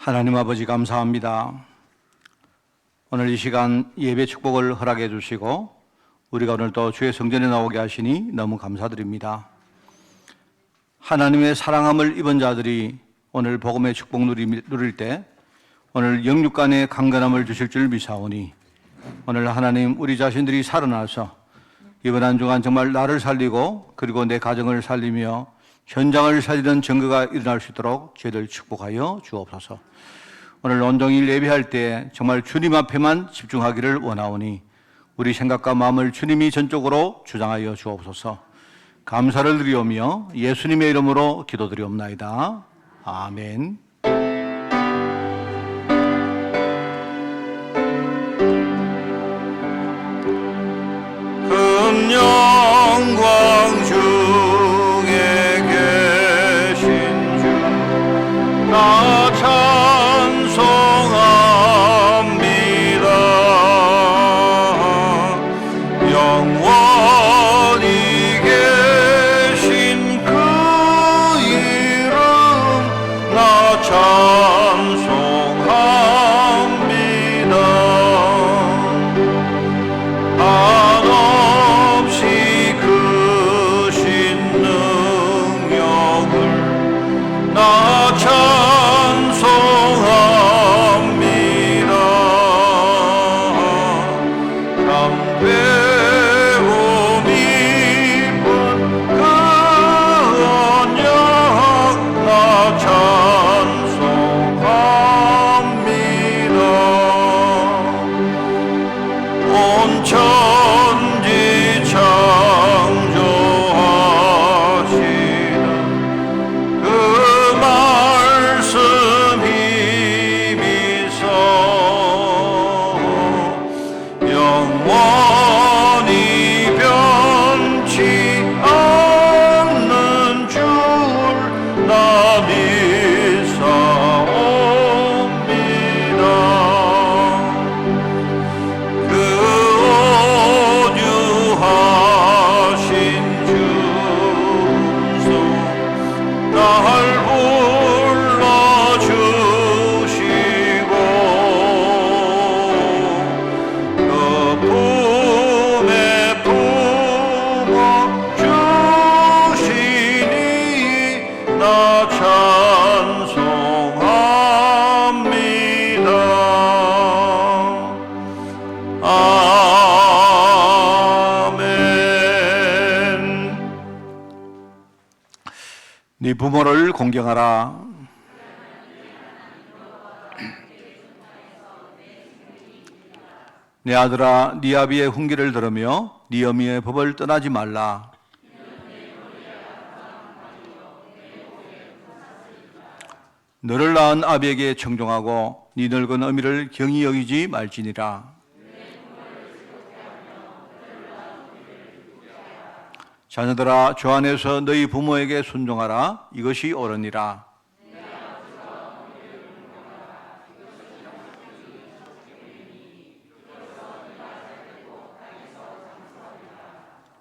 하나님 아버지 감사합니다. 오늘 이 시간 예배 축복을 허락해 주시고 우리가 오늘 또 주의 성전에 나오게 하시니 너무 감사드립니다. 하나님의 사랑함을 입은 자들이 오늘 복음의 축복 누릴 때 오늘 영육간의 강건함을 주실 줄 믿사오니 오늘 하나님 우리 자신들이 살아나서 이번 한 주간 정말 나를 살리고 그리고 내 가정을 살리며 현장을 살리는 증거가 일어날 수 있도록 저희들 축복하여 주옵소서. 오늘 온종일 예배할 때 정말 주님 앞에만 집중하기를 원하오니 우리 생각과 마음을 주님이 전적으로 주장하여 주옵소서. 감사를 드리오며 예수님의 이름으로 기도드리옵나이다. 아멘. 영광 중에 계신 주 나 찬송합니다. 영원히 계신 그 이름 나 찬송합니다. 네 부모를 공경하라. 내 아들아, 네 아비의 훈계를 들으며 네 어미의 법을 떠나지 말라. 너를 낳은 아비에게 청종하고 네 늙은 어미를 경히 여기지 말지니라. 자녀들아, 주 안에서 너희 부모에게 순종하라. 이것이 옳으니라.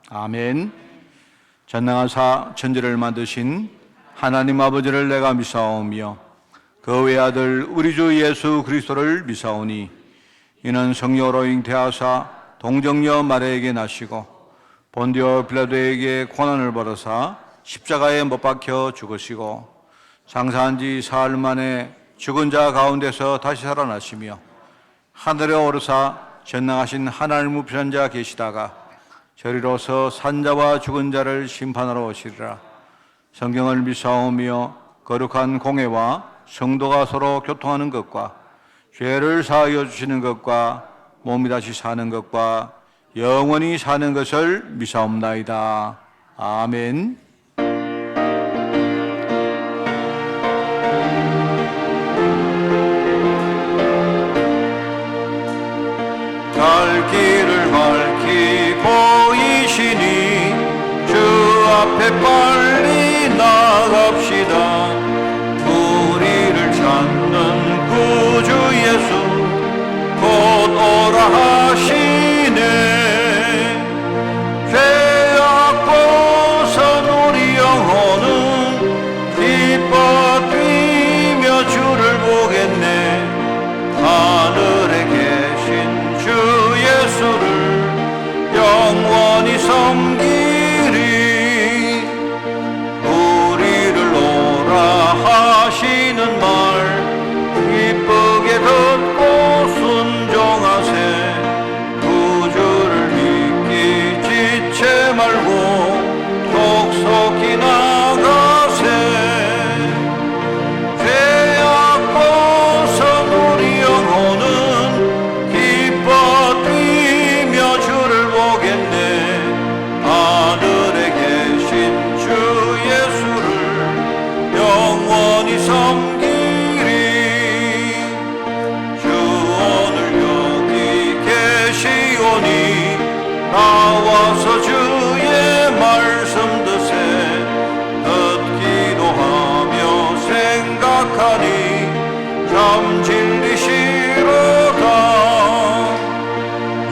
아멘. 전능하사 천지를 만드신 하나님 아버지를 내가 믿사오며 그 외아들 우리 주 예수 그리스도를 믿사오니 이는 성령으로 잉태하사 동정녀 마리아에게 나시고 본디오 빌라도에게 고난을 받으사 십자가에 못 박혀 죽으시고 장사한 지 사흘 만에 죽은 자 가운데서 다시 살아나시며 하늘에 오르사 전능하신 하나님 우편 자 계시다가 저리로서 산자와 죽은 자를 심판하러 오시리라. 성경을 믿사오며 거룩한 공회와 성도가 서로 교통하는 것과 죄를 사하여 주시는 것과 몸이 다시 사는 것과 영원히 사는 것을 믿사옵나이다. 아멘. 갈 길을 밝히 보이시니 주 앞에 빨리 나갑시다. 우리를 찾는 구주 예수 곧 오라 하시네. 죄악 벗은 우리 영혼은 기뻐 뛰며 주를 보겠네. 참 진리시로다.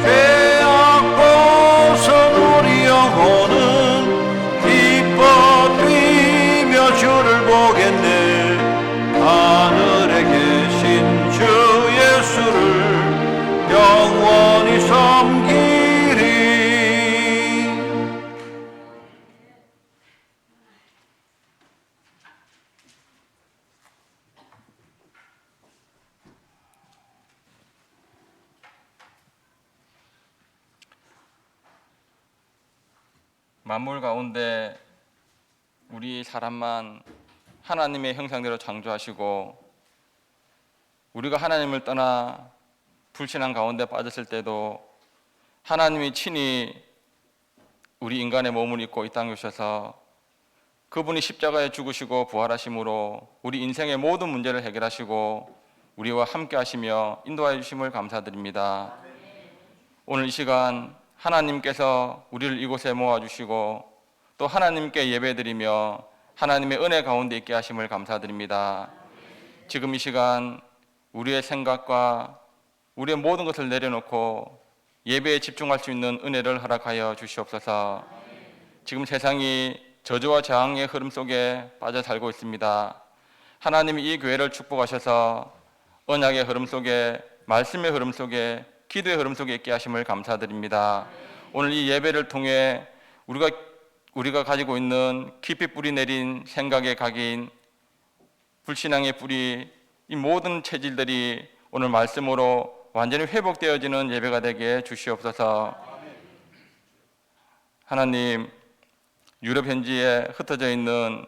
죄악 벗은 우리 영혼은 기뻐 뛰며 주를 보겠네. 하늘에 계신 주 예수를 영원히 섬기리. 만물 가운데 우리 사람만 하나님의 형상대로 창조하시고 우리가 하나님을 떠나 불신앙 가운데 빠졌을 때도 하나님이 친히 우리 인간의 몸을 입고 이 땅에 오셔서 그분이 십자가에 죽으시고 부활하심으로 우리 인생의 모든 문제를 해결하시고 우리와 함께 하시며 인도하여 주심을 감사드립니다. 오늘 이 시간 하나님께서 우리를 이곳에 모아주시고 또 하나님께 예배드리며 하나님의 은혜 가운데 있게 하심을 감사드립니다. 지금 이 시간 우리의 생각과 우리의 모든 것을 내려놓고 예배에 집중할 수 있는 은혜를 허락하여 주시옵소서. 지금 세상이 저주와 저항의 흐름 속에 빠져 살고 있습니다. 하나님이 이 교회를 축복하셔서 언약의 흐름 속에, 말씀의 흐름 속에, 기도의 흐름 속에 있게 하심을 감사드립니다. 오늘 이 예배를 통해 우리가 가지고 있는 깊이 뿌리 내린 생각의 각인, 불신앙의 뿌리, 이 모든 체질들이 오늘 말씀으로 완전히 회복되어지는 예배가 되게 주시옵소서. 하나님, 유럽 현지에 흩어져 있는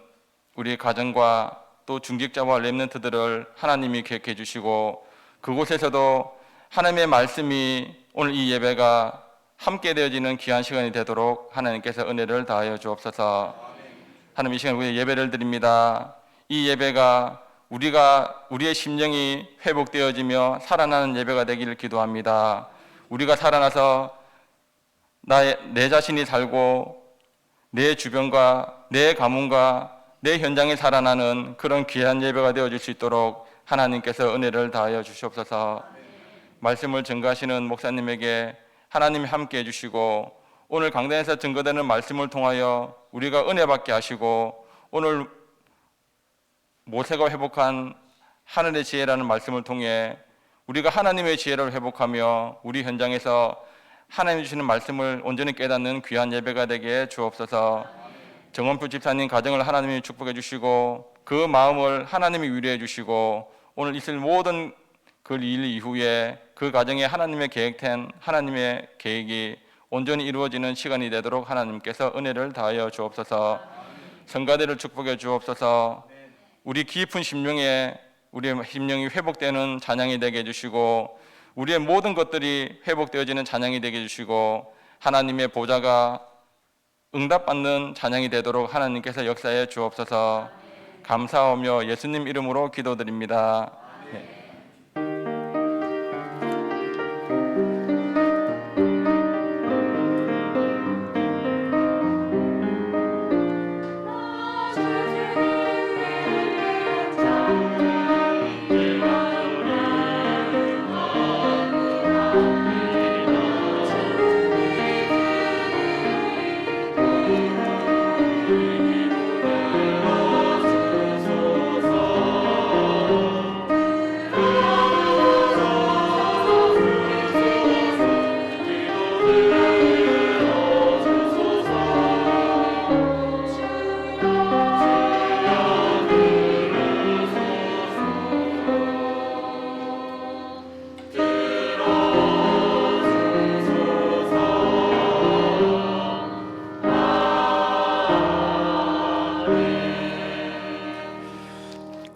우리 가정과 또 중직자와 렘넌트들을 하나님이 기억해 주시고 그곳에서도 하나님의 말씀이 오늘 이 예배가 함께 되어지는 귀한 시간이 되도록 하나님께서 은혜를 다하여 주옵소서. 하나님, 이 시간 우리의 예배를 드립니다. 이 예배가 우리의 심령이 회복되어지며 살아나는 예배가 되기를 기도합니다. 우리가 살아나서 내 자신이 살고 내 주변과 내 가문과 내 현장에 살아나는 그런 귀한 예배가 되어질 수 있도록 하나님께서 은혜를 다하여 주시옵소서. 말씀을 증거하시는 목사님에게 하나님이 함께 해주시고 오늘 강단에서 증거되는 말씀을 통하여 우리가 은혜 받게 하시고 오늘 모세가 회복한 하늘의 지혜라는 말씀을 통해 우리가 하나님의 지혜를 회복하며 우리 현장에서 하나님이 주시는 말씀을 온전히 깨닫는 귀한 예배가 되게 주옵소서. 정원표 집사님 가정을 하나님이 축복해 주시고 그 마음을 하나님이 위로해 주시고 오늘 있을 모든 그 일 이후에 그 가정에 하나님의 계획된 하나님의 계획이 온전히 이루어지는 시간이 되도록 하나님께서 은혜를 다하여 주옵소서. 성가대를 축복해 주옵소서. 우리 깊은 심령에 우리의 심령이 회복되는 찬양이 되게 해주시고 우리의 모든 것들이 회복되어지는 찬양이 되게 해주시고 하나님의 보좌가 응답받는 찬양이 되도록 하나님께서 역사해 주옵소서. 감사하며 예수님 이름으로 기도드립니다.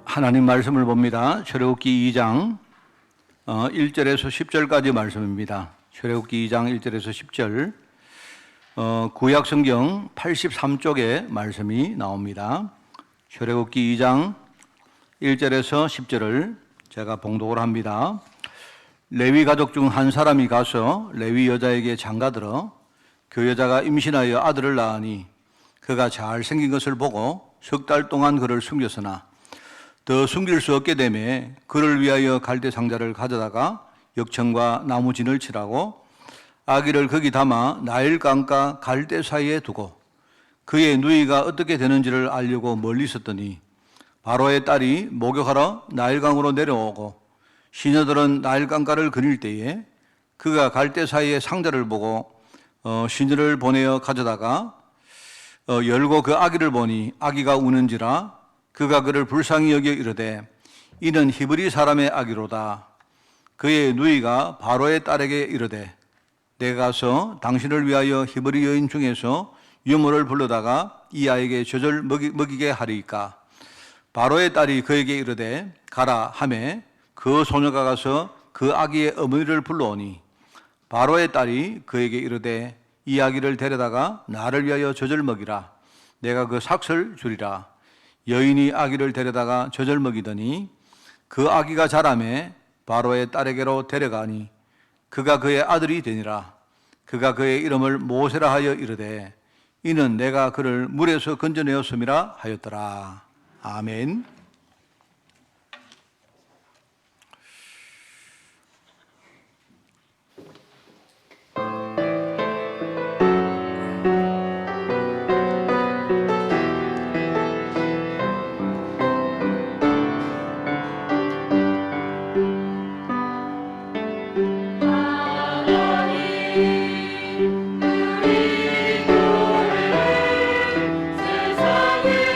하나님 말씀을 봅니다. 출애굽기 2장 1절에서 10절까지 말씀입니다. 출애굽기 2장 1절에서 10절 구약 성경 83쪽에 말씀이 나옵니다. 출애굽기 2장 1절에서 10절을 제가 봉독을 합니다. 레위 가족 중 한 사람이 가서 레위 여자에게 장가들어 그 여자가 임신하여 아들을 낳으니 그가 잘 생긴 것을 보고 10달 동안 그를 숨겼으나 더 숨길 수 없게 되매 그를 위하여 갈대 상자를 가져다가 역청과 나무진을 칠하고 아기를 거기 담아 나일강과 갈대 사이에 두고 그의 누이가 어떻게 되는지를 알려고 멀리 있었더니 바로의 딸이 목욕하러 나일강으로 내려오고 시녀들은 나일강가를 거닐 때에 그가 갈대 사이에 상자를 보고 시녀를 보내어 가져다가 열고 그 아기를 보니 아기가 우는지라 그가 그를 불쌍히 여겨 이르되 이는 히브리 사람의 아기로다. 그의 누이가 바로의 딸에게 이르되 내가 가서 당신을 위하여 히브리 여인 중에서 유모를 불러다가 이 아이에게 젖을 먹이게 하리이까. 바로의 딸이 그에게 이르되 가라 하매 그 소녀가 가서 그 아기의 어머니를 불러오니 바로의 딸이 그에게 이르되 이 아기를 데려다가 나를 위하여 젖을 먹이라. 내가 그 삭을 주리라. 여인이 아기를 데려다가 젖을 먹이더니 그 아기가 자라매 바로의 딸에게로 데려가니 그가 그의 아들이 되니라. 그가 그의 이름을 모세라 하여 이르되 이는 내가 그를 물에서 건져내었음이라 하였더라. 아멘. 세상을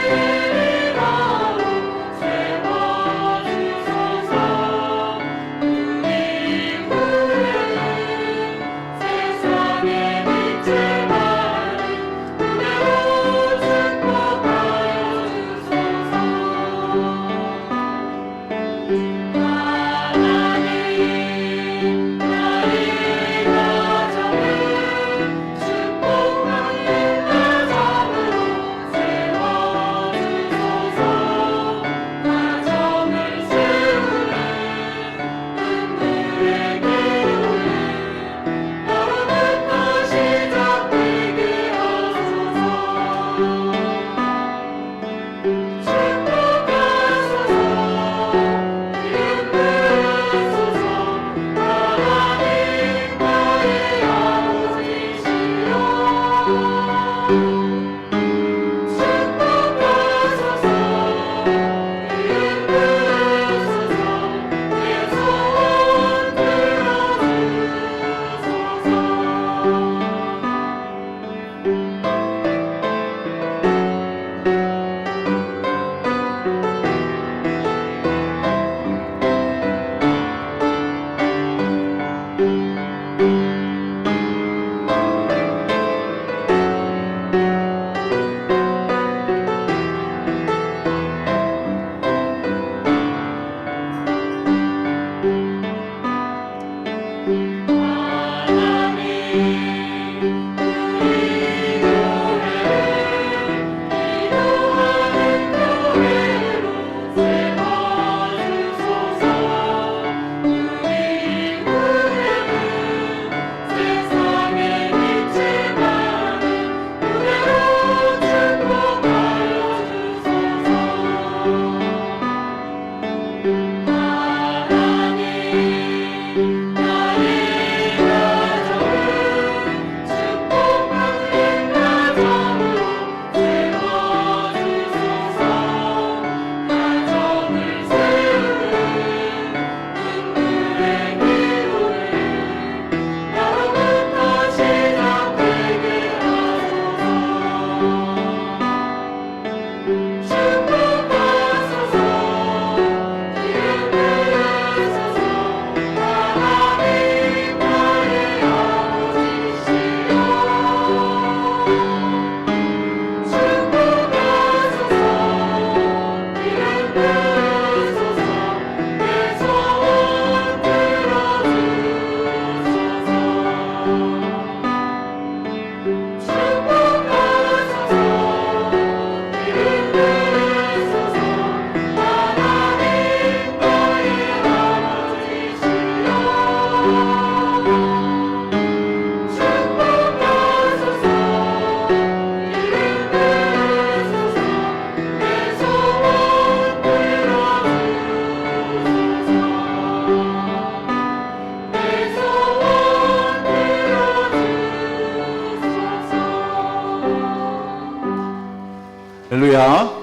할렐루야.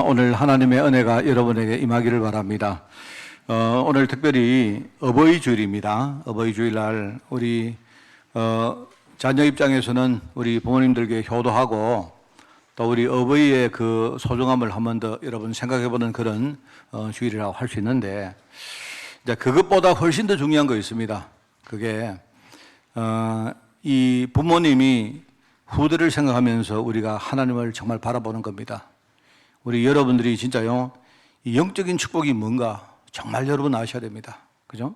오늘 하나님의 은혜가 여러분에게 임하기를 바랍니다. 오늘 특별히 어버이 주일입니다. 어버이 주일날 우리 자녀 입장에서는 우리 부모님들께 효도하고 또 우리 어버이의 그 소중함을 한 번 더 여러분 생각해보는 그런 주일이라고 할 수 있는데, 이제 그것보다 훨씬 더 중요한 거 있습니다. 그게 이 부모님이 후대를 생각하면서 우리가 하나님을 정말 바라보는 겁니다. 우리 여러분들이 진짜요, 이 영적인 축복이 뭔가 정말 여러분 아셔야 됩니다. 그죠?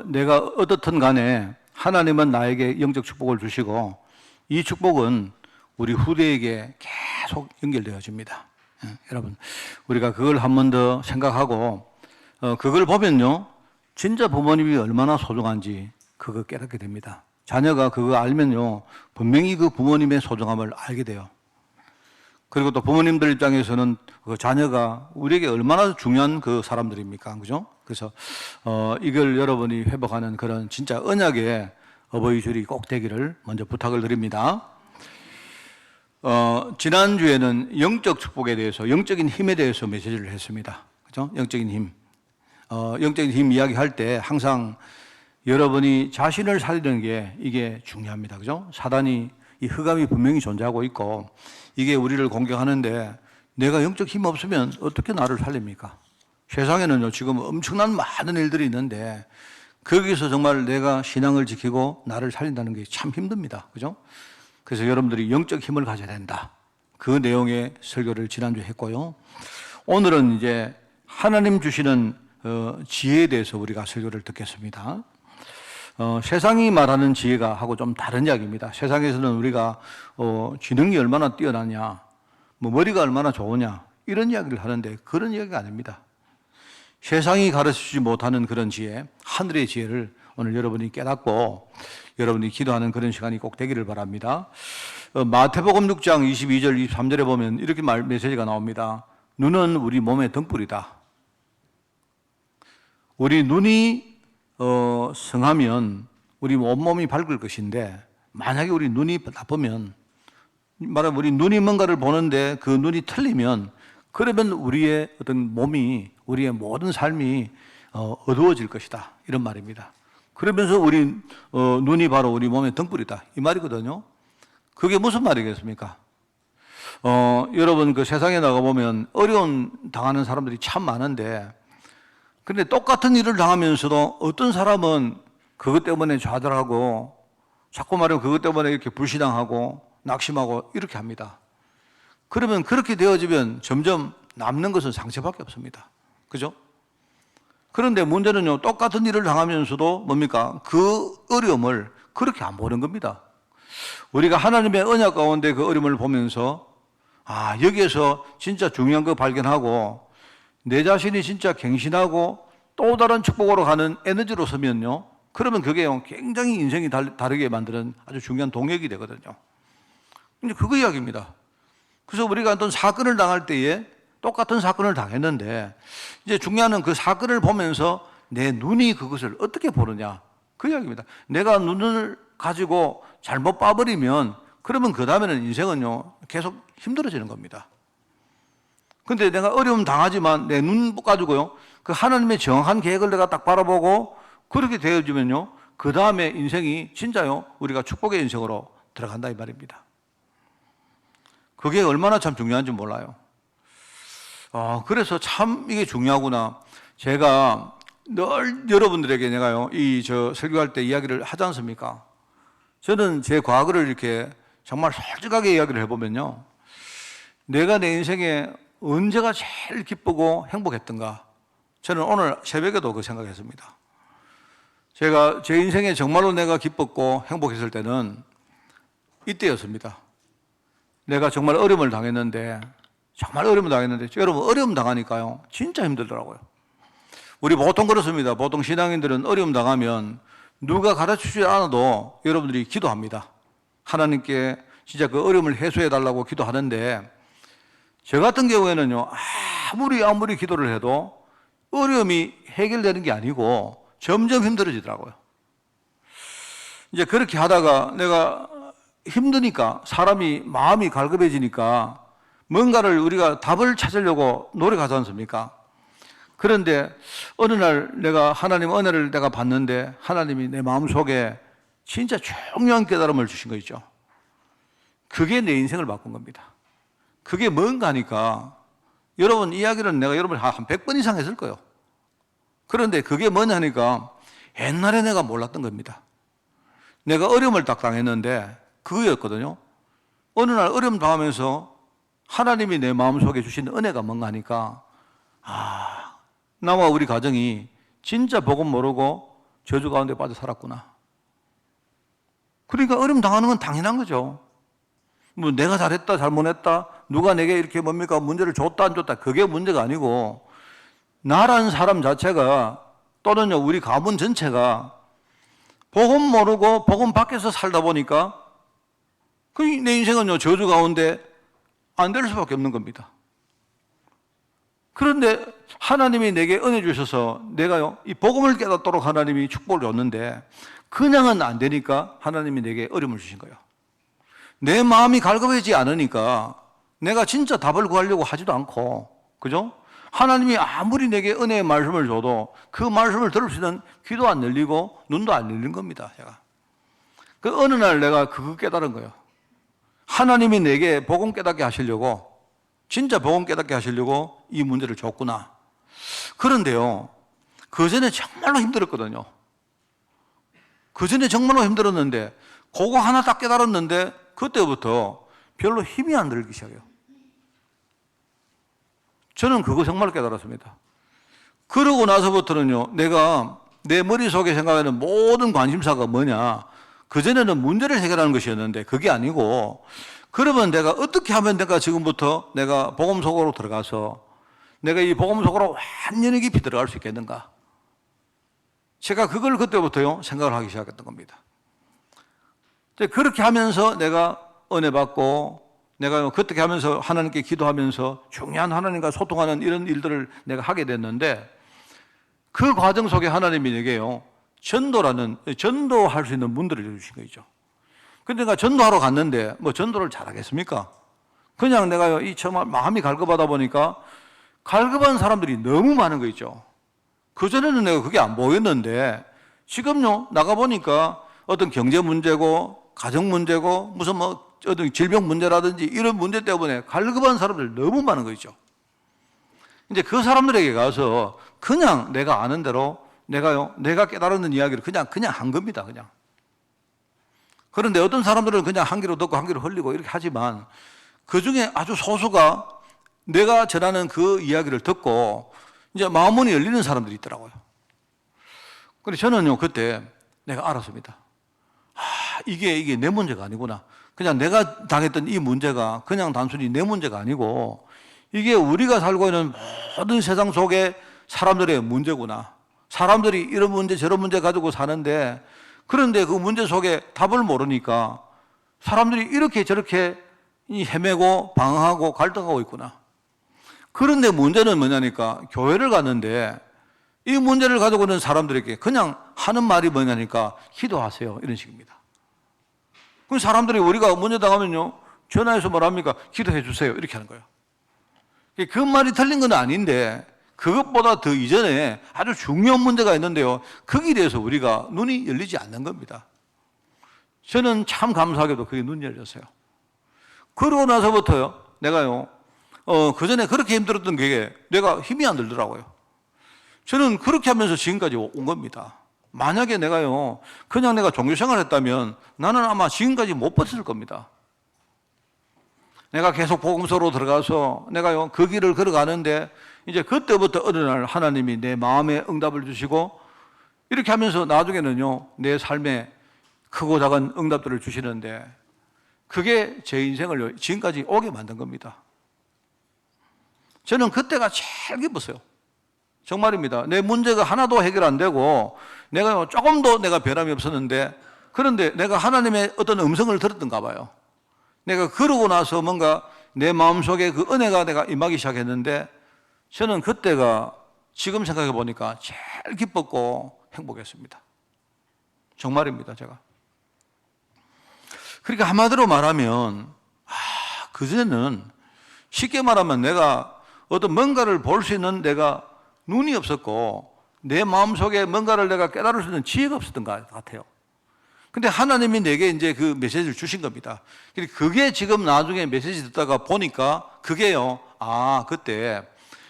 내가 어떻든 간에 하나님은 나에게 영적 축복을 주시고 이 축복은 우리 후대에게 계속 연결되어집니다. 여러분, 우리가 그걸 한 번 더 생각하고 그걸 보면요, 진짜 부모님이 얼마나 소중한지 그거 깨닫게 됩니다. 자녀가 그거 알면요, 분명히 그 부모님의 소중함을 알게 돼요. 그리고 또 부모님들 입장에서는 그 자녀가 우리에게 얼마나 중요한 그 사람들입니까? 그죠? 그래서 이걸 여러분이 회복하는 그런 진짜 언약의 어버이 주일이 꼭 되기를 먼저 부탁을 드립니다. 지난주에는 영적 축복에 대해서, 영적인 힘에 대해서 메시지를 했습니다. 그죠? 영적인 힘. 영적인 힘 이야기할 때 항상 여러분이 자신을 살리는 게 이게 중요합니다. 그죠? 사단이 이 흑암이 분명히 존재하고 있고 이게 우리를 공격하는데 내가 영적 힘 없으면 어떻게 나를 살립니까? 세상에는요, 지금 엄청난 많은 일들이 있는데 거기서 정말 내가 신앙을 지키고 나를 살린다는 게 참 힘듭니다. 그죠? 그래서 여러분들이 영적 힘을 가져야 된다. 그 내용의 설교를 지난주에 했고요. 오늘은 이제 하나님 주시는 지혜에 대해서 우리가 설교를 듣겠습니다. 세상이 말하는 지혜가 하고 좀 다른 이야기입니다. 세상에서는 우리가 지능이 얼마나 뛰어나냐, 뭐 머리가 얼마나 좋으냐 이런 이야기를 하는데 그런 이야기가 아닙니다. 세상이 가르치지 못하는 그런 지혜, 하늘의 지혜를 오늘 여러분이 깨닫고 여러분이 기도하는 그런 시간이 꼭 되기를 바랍니다. 마태복음 6장 22절 23절에 보면 이렇게 메시지가 나옵니다. 눈은 우리 몸의 등불이다. 우리 눈이 성하면 우리 온몸이 밝을 것인데 만약에 우리 눈이 나쁘면, 말하면 우리 눈이 뭔가를 보는데 그 눈이 틀리면 그러면 우리의 어떤 몸이, 우리의 모든 삶이 어두워질 것이다, 이런 말입니다. 그러면서 우리 눈이 바로 우리 몸의 등불이다, 이 말이거든요. 그게 무슨 말이겠습니까? 여러분 그 세상에 나가보면 어려움 당하는 사람들이 참 많은데, 근데 똑같은 일을 당하면서도 어떤 사람은 그것 때문에 좌절하고 자꾸 말하면 그것 때문에 이렇게 불신앙하고 낙심하고 이렇게 합니다. 그러면 그렇게 되어지면 점점 남는 것은 상처밖에 없습니다. 그죠? 그런데 문제는요, 똑같은 일을 당하면서도 뭡니까? 그 어려움을 그렇게 안 보는 겁니다. 우리가 하나님의 언약 가운데 그 어려움을 보면서 여기에서 진짜 중요한 거 발견하고 내 자신이 진짜 갱신하고 또 다른 축복으로 가는 에너지로 서면요, 그러면 그게 굉장히 인생이 다르게 만드는 아주 중요한 동력이 되거든요. 근데 그거 이야기입니다. 그래서 우리가 어떤 사건을 당할 때에 똑같은 사건을 당했는데 이제 중요한 건 그 사건을 보면서 내 눈이 그것을 어떻게 보느냐, 그 이야기입니다. 내가 눈을 가지고 잘못 봐버리면 그러면 그 다음에는 인생은요 계속 힘들어지는 겁니다. 근데 내가 어려움 당하지만 내 눈 가지고요, 그 하나님의 정확한 계획을 내가 딱 바라보고 그렇게 되어지면요, 그 다음에 인생이 진짜요, 우리가 축복의 인생으로 들어간다, 이 말입니다. 그게 얼마나 참 중요한지 몰라요. 그래서 참 이게 중요하구나. 제가 늘 여러분들에게 내가요, 설교할 때 이야기를 하지 않습니까? 저는 제 과거를 이렇게 정말 솔직하게 이야기를 해보면요, 내가 내 인생에 언제가 제일 기쁘고 행복했던가, 저는 오늘 새벽에도 그 생각했습니다. 제가 제 인생에 정말로 내가 기뻤고 행복했을 때는 이때였습니다. 내가 정말 어려움을 당했는데, 여러분 어려움 당하니까요 진짜 힘들더라고요. 우리 보통 그렇습니다. 보통 신앙인들은 어려움 당하면 누가 가르치지 않아도 여러분들이 기도합니다. 하나님께 진짜 그 어려움을 해소해 달라고 기도하는데, 저 같은 경우에는요, 아무리 기도를 해도 어려움이 해결되는 게 아니고 점점 힘들어지더라고요. 이제 그렇게 하다가 내가 힘드니까, 사람이 마음이 갈급해지니까 뭔가를 우리가 답을 찾으려고 노력하지 않습니까? 그런데 어느 날 내가 하나님 은혜를 내가 받는데 하나님이 내 마음속에 진짜 중요한 깨달음을 주신 거 있죠. 그게 내 인생을 바꾼 겁니다. 그게 뭔가 하니까 여러분 이야기는 내가 여러분 한 100번 이상 했을 거예요. 그런데 그게 뭐냐니까 옛날에 내가 몰랐던 겁니다. 내가 어려움을 딱 당했는데 그거였거든요. 어느 날 어려움 당하면서 하나님이 내 마음속에 주신 은혜가 뭔가 하니까 나와 우리 가정이 진짜 복음 모르고 저주 가운데 빠져 살았구나. 그러니까 어려움 당하는 건 당연한 거죠. 뭐 내가 잘했다 잘못했다 누가 내게 이렇게 뭡니까 문제를 줬다 안 줬다 그게 문제가 아니고 나라는 사람 자체가 또는요 우리 가문 전체가 복음 모르고 복음 밖에서 살다 보니까 내 인생은요 저주 가운데 안 될 수밖에 없는 겁니다. 그런데 하나님이 내게 은혜 주셔서 내가요 이 복음을 깨닫도록 하나님이 축복을 줬는데 그냥은 안 되니까 하나님이 내게 어려움을 주신 거예요. 내 마음이 갈급해지지 않으니까 내가 진짜 답을 구하려고 하지도 않고, 그죠? 하나님이 아무리 내게 은혜의 말씀을 줘도 그 말씀을 들을 수 있는 귀도 안 열리고 눈도 안 열린 겁니다, 제가. 그 어느 날 내가 그거 깨달은 거예요. 하나님이 내게 복음 깨닫게 하시려고, 진짜 복음 깨닫게 하시려고 이 문제를 줬구나. 그런데요, 그 전에 정말로 힘들었거든요. 그 전에 정말로 힘들었는데, 그거 하나 딱 깨달았는데, 그때부터 별로 힘이 안 들기 시작해요. 저는 그거 정말 깨달았습니다. 그러고 나서부터는요, 내가 내 머릿속에 생각하는 모든 관심사가 뭐냐, 그전에는 문제를 해결하는 것이었는데, 그게 아니고, 그러면 내가 어떻게 하면 내가 지금부터 내가 복음 속으로 들어가서, 내가 이 복음 속으로 완전히 깊이 들어갈 수 있겠는가? 제가 그걸 그때부터요, 생각을 하기 시작했던 겁니다. 그렇게 하면서 내가 은혜 받고, 내가 그렇게 하면서 하나님께 기도하면서 중요한 하나님과 소통하는 이런 일들을 내가 하게 됐는데, 그 과정 속에 하나님이 내게요, 전도할 수 있는 문들을 주신 거죠. 근데 내가 전도하러 갔는데, 뭐 전도를 잘하겠습니까? 그냥 내가요, 정말 마음이 갈급하다 보니까, 갈급한 사람들이 너무 많은 거 있죠. 그전에는 내가 그게 안 보였는데, 지금요, 나가보니까 어떤 경제 문제고, 가정 문제고, 무슨 어떤 질병 문제라든지 이런 문제 때문에 갈급한 사람들 너무 많은 거 있죠. 이제 그 사람들에게 가서 그냥 내가 아는 대로 내가 깨달은 이야기를 그냥 한 겁니다, 그냥. 그런데 어떤 사람들은 그냥 한 귀로 듣고 한 귀로 흘리고 이렇게 하지만 그 중에 아주 소수가 내가 전하는 그 이야기를 듣고 이제 마음문이 열리는 사람들이 있더라고요. 그래서 저는요, 그때 내가 알았습니다. 이게 내 문제가 아니구나. 그냥 내가 당했던 이 문제가 그냥 단순히 내 문제가 아니고 이게 우리가 살고 있는 모든 세상 속에 사람들의 문제구나. 사람들이 이런 문제 저런 문제 가지고 사는데 그런데 그 문제 속에 답을 모르니까 사람들이 이렇게 저렇게 헤매고 방황하고 갈등하고 있구나. 그런데 문제는 뭐냐니까 교회를 갔는데 이 문제를 가지고 있는 사람들에게 그냥 하는 말이 뭐냐니까 기도하세요, 이런 식입니다. 그 사람들이 우리가 문제 당하면요, 전화해서 뭐랍니까? 기도해 주세요, 이렇게 하는 거예요. 그 말이 틀린 건 아닌데 그것보다 더 이전에 아주 중요한 문제가 있는데요, 거기에 대해서 우리가 눈이 열리지 않는 겁니다. 저는 참 감사하게도 그게 눈이 열렸어요. 그러고 나서부터요, 내가요, 그 전에 그렇게 힘들었던 게 내가 힘이 안 들더라고요. 저는 그렇게 하면서 지금까지 온 겁니다. 만약에 내가요, 그냥 내가 종교생활을 했다면 나는 아마 지금까지 못 버텼을 겁니다. 내가 계속 복음서로 들어가서 내가요, 그 길을 걸어가는데 이제 그때부터 어느 날 하나님이 내 마음에 응답을 주시고 이렇게 하면서 나중에는요, 내 삶에 크고 작은 응답들을 주시는데 그게 제 인생을 지금까지 오게 만든 겁니다. 저는 그때가 제일 기뻤어요. 정말입니다. 내 문제가 하나도 해결 안 되고 내가 조금도 내가 변함이 없었는데 그런데 내가 하나님의 어떤 음성을 들었던가 봐요. 내가 그러고 나서 뭔가 내 마음속에 그 은혜가 내가 임하기 시작했는데 저는 그때가 지금 생각해 보니까 제일 기뻤고 행복했습니다. 정말입니다, 제가. 그러니까 한마디로 말하면 그전에는 쉽게 말하면 내가 어떤 뭔가를 볼 수 있는 내가 눈이 없었고 내 마음속에 뭔가를 내가 깨달을 수 있는 지혜가 없었던 것 같아요. 근데 하나님이 내게 이제 그 메시지를 주신 겁니다. 그게 지금 나중에 메시지 듣다가 보니까 그게요, 아, 그때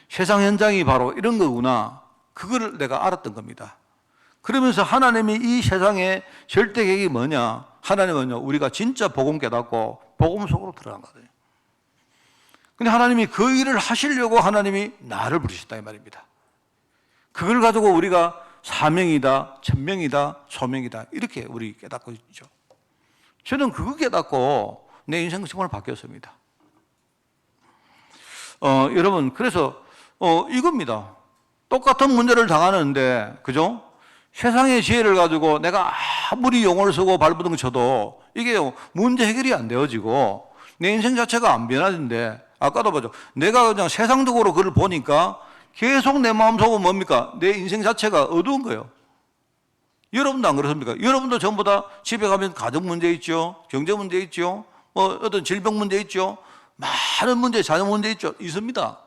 세상 현장이 바로 이런 거구나. 그거를 내가 알았던 겁니다. 그러면서 하나님이 이 세상의 절대 계획이 뭐냐? 하나님은요, 우리가 진짜 복음 깨닫고 복음 속으로 들어간 거거든요. 근데 하나님이 그 일을 하시려고 하나님이 나를 부르셨다 이 말입니다. 그걸 가지고 우리가 사명이다, 천명이다, 소명이다 이렇게 우리 깨닫고 있죠. 저는 그거 깨닫고 내 인생 정말 바뀌었습니다. 여러분, 그래서 이겁니다. 똑같은 문제를 당하는데, 그죠? 세상의 지혜를 가지고 내가 아무리 용어를 쓰고 발버둥 쳐도 이게 문제 해결이 안 되어지고 내 인생 자체가 안 변하는데, 아까도 보죠. 내가 그냥 세상적으로 그걸 보니까 계속 내 마음속은 뭡니까? 내 인생 자체가 어두운 거예요. 여러분도 안 그렇습니까? 여러분도 전부 다 집에 가면 가정 문제 있죠. 경제 문제 있죠. 어떤 질병 문제 있죠. 많은 문제, 자녀 문제 있죠. 있습니다.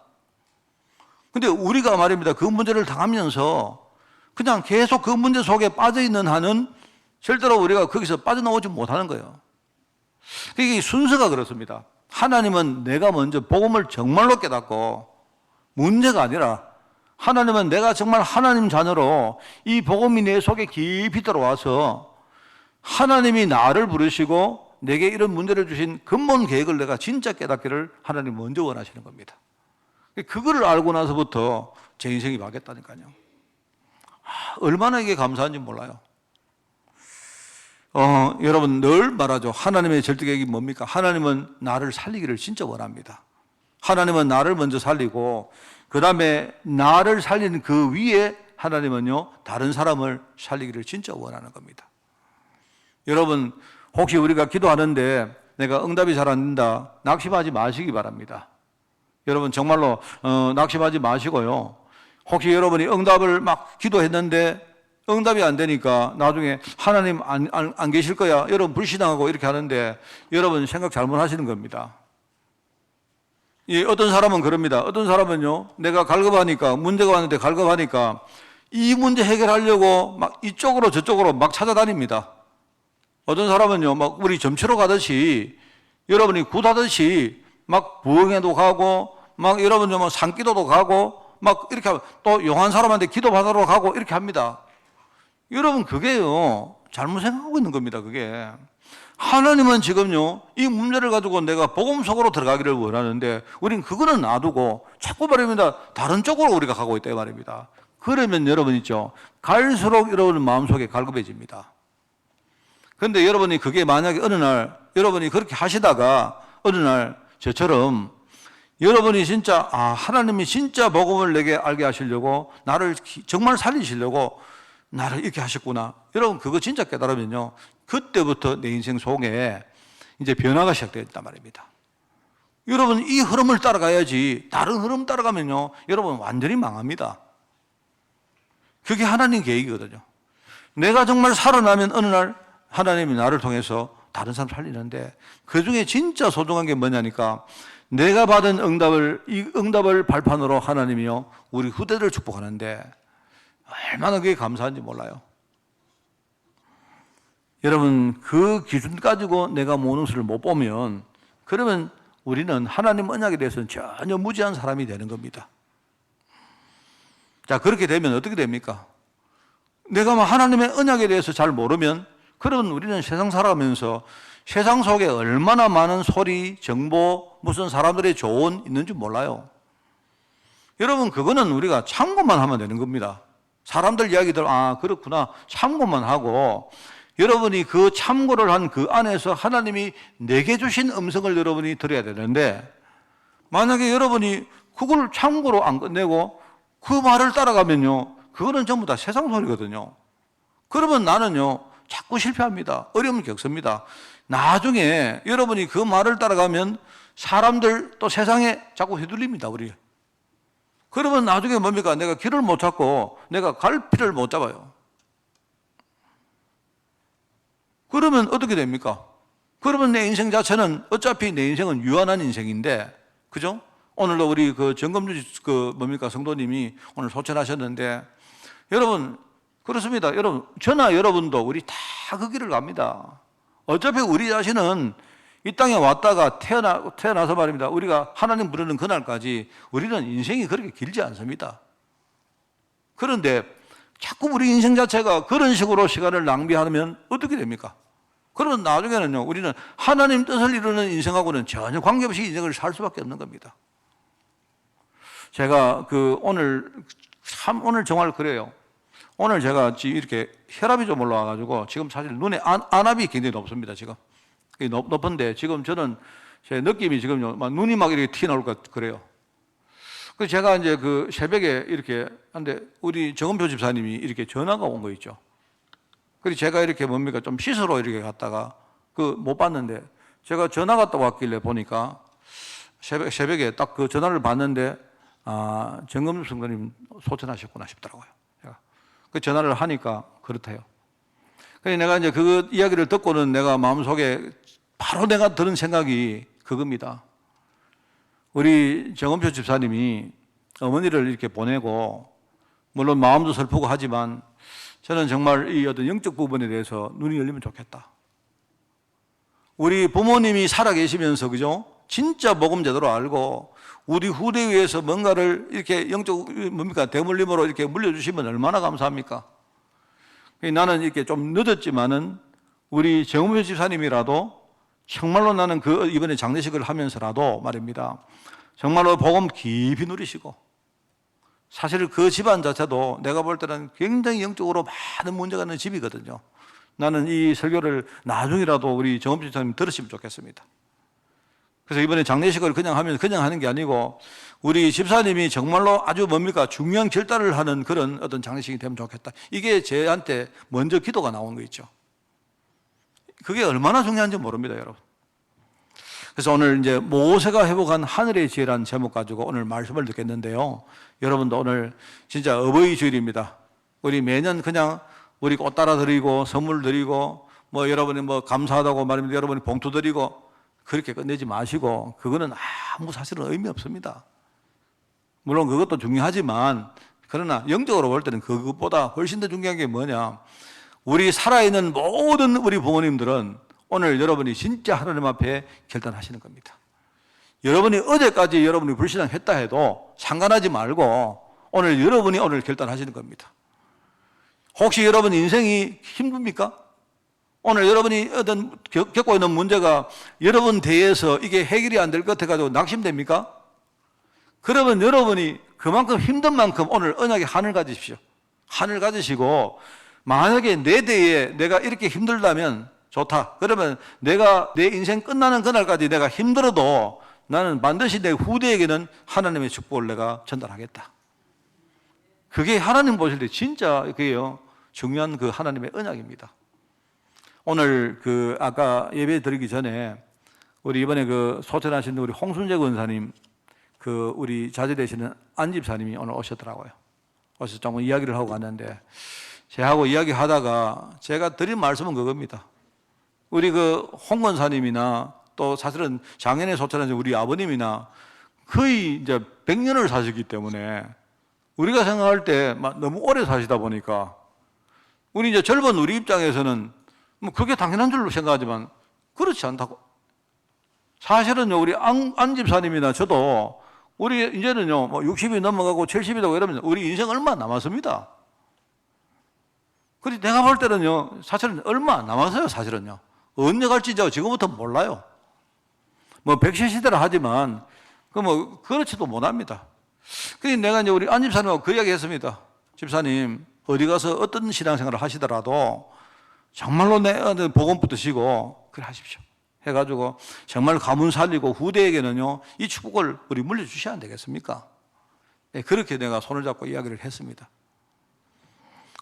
근데 우리가 말입니다. 그 문제를 당하면서 그냥 계속 그 문제 속에 빠져 있는 한은 절대로 우리가 거기서 빠져나오지 못하는 거예요. 이게 순서가 그렇습니다. 하나님은 내가 먼저 복음을 정말로 깨닫고 문제가 아니라 하나님은 내가 정말 하나님 자녀로 이 복음이 내 속에 깊이 들어와서 하나님이 나를 부르시고 내게 이런 문제를 주신 근본 계획을 내가 진짜 깨닫기를 하나님 먼저 원하시는 겁니다. 그거를 알고 나서부터 제 인생이 바뀌었다니까요. 얼마나 이게 감사한지 몰라요. 여러분 늘 말하죠. 하나님의 절대 계획이 뭡니까? 하나님은 나를 살리기를 진짜 원합니다. 하나님은 나를 먼저 살리고 그 다음에 나를 살리는 그 위에 하나님은요 다른 사람을 살리기를 진짜 원하는 겁니다. 여러분 혹시 우리가 기도하는데 내가 응답이 잘 안 된다, 낙심하지 마시기 바랍니다. 여러분 정말로 낙심하지 마시고요. 혹시 여러분이 응답을 막 기도했는데 응답이 안 되니까 나중에 하나님 안 계실 거야, 여러분 불신앙하고 이렇게 하는데 여러분 생각 잘못하시는 겁니다. 어떤 사람은 그럽니다. 어떤 사람은요, 내가 갈급하니까, 문제가 왔는데 갈급하니까 이 문제 해결하려고 막 이쪽으로 저쪽으로 막 찾아다닙니다. 어떤 사람은요, 막 우리 점치러 가듯이 여러분이 굿하듯이 막 부흥회도 가고 막 여러분 뭐 산기도도 가고 막 이렇게 하고 또 용한 사람한테 기도받으러 가고 이렇게 합니다. 여러분 그게요, 잘못 생각하고 있는 겁니다. 그게 하나님은 지금요 이 문제를 가지고 내가 복음 속으로 들어가기를 원하는데 우리는 그거는 놔두고 자꾸 말입니다 다른 쪽으로 우리가 가고 있다 이 말입니다. 그러면 여러분 있죠, 갈수록 여러분 마음속에 갈급해집니다. 그런데 여러분이 그게 만약에 어느 날 여러분이 그렇게 하시다가 어느 날 저처럼 여러분이 진짜 하나님이 진짜 복음을 내게 알게 하시려고 나를 정말 살리시려고 나를 이렇게 하셨구나, 여러분 그거 진짜 깨달으면요 그때부터 내 인생 속에 이제 변화가 시작되었단 말입니다. 여러분 이 흐름을 따라가야지 다른 흐름 따라가면요 여러분 완전히 망합니다. 그게 하나님 계획이거든요. 내가 정말 살아나면 어느 날 하나님이 나를 통해서 다른 사람 살리는데 그 중에 진짜 소중한 게 뭐냐니까 내가 받은 이 응답을 발판으로 하나님이요 우리 후대들을 축복하는데 얼마나 그게 감사한지 몰라요. 여러분 그 기준 가지고 내가 모든 것을 못 보면 그러면 우리는 하나님 언약에 대해서는 전혀 무지한 사람이 되는 겁니다. 자, 그렇게 되면 어떻게 됩니까? 내가 막 하나님의 언약에 대해서 잘 모르면 그러면 우리는 세상 살아가면서 세상 속에 얼마나 많은 소리, 정보, 무슨 사람들의 조언 있는지 몰라요. 여러분 그거는 우리가 참고만 하면 되는 겁니다. 사람들 이야기들 그렇구나 참고만 하고 여러분이 그 참고를 한 그 안에서 하나님이 내게 주신 음성을 여러분이 들어야 되는데 만약에 여러분이 그걸 참고로 안 끝내고 그 말을 따라가면요 그거는 전부 다 세상 소리거든요. 그러면 나는요 자꾸 실패합니다. 어려움을 겪습니다. 나중에 여러분이 그 말을 따라가면 사람들 또 세상에 자꾸 휘둘립니다. 우리. 그러면 나중에 뭡니까? 내가 길을 못 찾고 내가 갈피를 못 잡아요. 그러면 어떻게 됩니까? 그러면 내 인생 자체는 어차피 내 인생은 유한한 인생인데 그죠? 오늘도 우리 그 정금주 성도님이 오늘 소천하셨는데, 여러분, 그렇습니다. 여러분, 저나 여러분도 우리 다 그 길을 갑니다. 어차피 우리 자신은 이 땅에 왔다가 태어나서 말입니다. 우리가 하나님 부르는 그날까지 우리는 인생이 그렇게 길지 않습니다. 그런데 자꾸 우리 인생 자체가 그런 식으로 시간을 낭비하면 어떻게 됩니까? 그러면 나중에는요, 우리는 하나님 뜻을 이루는 인생하고는 전혀 관계없이 인생을 살 수밖에 없는 겁니다. 제가 오늘 정말 그래요. 오늘 제가 지금 이렇게 혈압이 좀 올라와가지고 지금 사실 눈에 안압이 굉장히 높습니다. 지금 높은데 지금 저는 제 느낌이 지금요, 눈이 막 이렇게 튀어나올 것 그래요. 그래서 제가 이제 그 새벽에 이렇게 한데 우리 정은표 집사님이 이렇게 전화가 온 거 있죠. 그래서 제가 이렇게 좀 씻으러 이렇게 갔다가 못 봤는데 제가 전화가 또 왔길래 보니까 새벽에 딱 그 전화를 받는데 정금주 성도님 소천하셨구나 싶더라고요. 그 전화를 하니까 그렇대요. 그래서 내가 이제 그 이야기를 듣고는 내가 마음속에 바로 내가 들은 생각이 그겁니다. 우리 정은표 집사님이 어머니를 이렇게 보내고, 물론 마음도 슬프고 하지만 저는 정말 이 어떤 영적 부분에 대해서 눈이 열리면 좋겠다. 우리 부모님이 살아계시면서, 그죠? 진짜 복음 제대로 알고 우리 후대에 위해서 뭔가를 이렇게 영적 대물림으로 이렇게 물려주시면 얼마나 감사합니까? 나는 이렇게 좀 늦었지만은 우리 정은표 집사님이라도 정말로 나는 이번에 장례식을 하면서라도 말입니다. 정말로 복음 깊이 누리시고, 사실 그 집안 자체도 내가 볼 때는 굉장히 영적으로 많은 문제가 있는 집이거든요. 나는 이 설교를 나중이라도 우리 정은표 집사님 들으시면 좋겠습니다. 그래서 이번에 장례식을 그냥 하는 게 아니고 우리 집사님이 정말로 아주 중요한 결단을 하는 그런 어떤 장례식이 되면 좋겠다. 이게 저한테 먼저 기도가 나온 거 있죠. 그게 얼마나 중요한지 모릅니다, 여러분. 그래서 오늘 이제 모세가 회복한 하늘의 지혜라는 제목 가지고 오늘 말씀을 듣겠는데요. 여러분도 오늘 진짜 어버이 주일입니다. 우리 매년 그냥 우리 꽃 따라 드리고 선물 드리고 여러분이 감사하다고 말입니다. 여러분이 봉투 드리고 그렇게 끝내지 마시고, 그거는 아무 사실은 의미 없습니다. 물론 그것도 중요하지만, 그러나 영적으로 볼 때는 그것보다 훨씬 더 중요한 게 뭐냐, 우리 살아있는 모든 우리 부모님들은 오늘 여러분이 진짜 하나님 앞에 결단하시는 겁니다. 여러분이 어제까지 여러분이 불신앙했다 해도 상관하지 말고 여러분이 오늘 결단하시는 겁니다. 혹시 여러분 인생이 힘듭니까? 오늘 여러분이 겪고 있는 문제가 여러분 대해서 이게 해결이 안 될 것 같아가지고 낙심됩니까? 그러면 여러분이 그만큼 힘든 만큼 오늘 언약의 한을 가지십시오. 한을 가지시고, 만약에 내 대에 내가 이렇게 힘들다면 좋다. 그러면 내가 내 인생 끝나는 그날까지 내가 힘들어도 나는 반드시 내 후대에게는 하나님의 축복을 내가 전달하겠다. 그게 하나님 보실 때 진짜 그게요, 중요한 그 하나님의 언약입니다. 오늘 아까 예배 드리기 전에 우리 이번에 소천하신 우리 홍순재 권사님, 우리 자제되시는 안 집사님이 오늘 오셨더라고요. 그래서 좀 이야기를 하고 갔는데, 제하고 이야기하다가 제가 드린 말씀은 그겁니다. 우리 홍 권사님이나 또 사실은 장년에 소천하신 우리 아버님이나 거의 이제 100년을 사시기 때문에 우리가 생각할 때 너무 오래 사시다 보니까 우리 이제 젊은 우리 입장에서는 그게 당연한 줄로 생각하지만 그렇지 않다고. 사실은요, 우리 안 집사님이나 저도 우리 이제는요, 60이 넘어가고 70이 되고 이러면 우리 인생 얼마 남았습니다. 그래서 내가 볼 때는요, 사실은 얼마 안 남았어요, 사실은요. 언제 갈지 지금부터 몰라요. 100세 시대라 하지만, 그렇지도 못합니다. 그래서 내가 이제 우리 안 집사님하고 그 이야기 했습니다. 집사님, 어디 가서 어떤 신앙생활을 하시더라도 정말로 내 복음 붙드시고 그래 하십시오. 해가지고 정말 가문 살리고 후대에게는요, 이 축복을 우리 물려주셔야 안 되겠습니까? 네, 그렇게 내가 손을 잡고 이야기를 했습니다.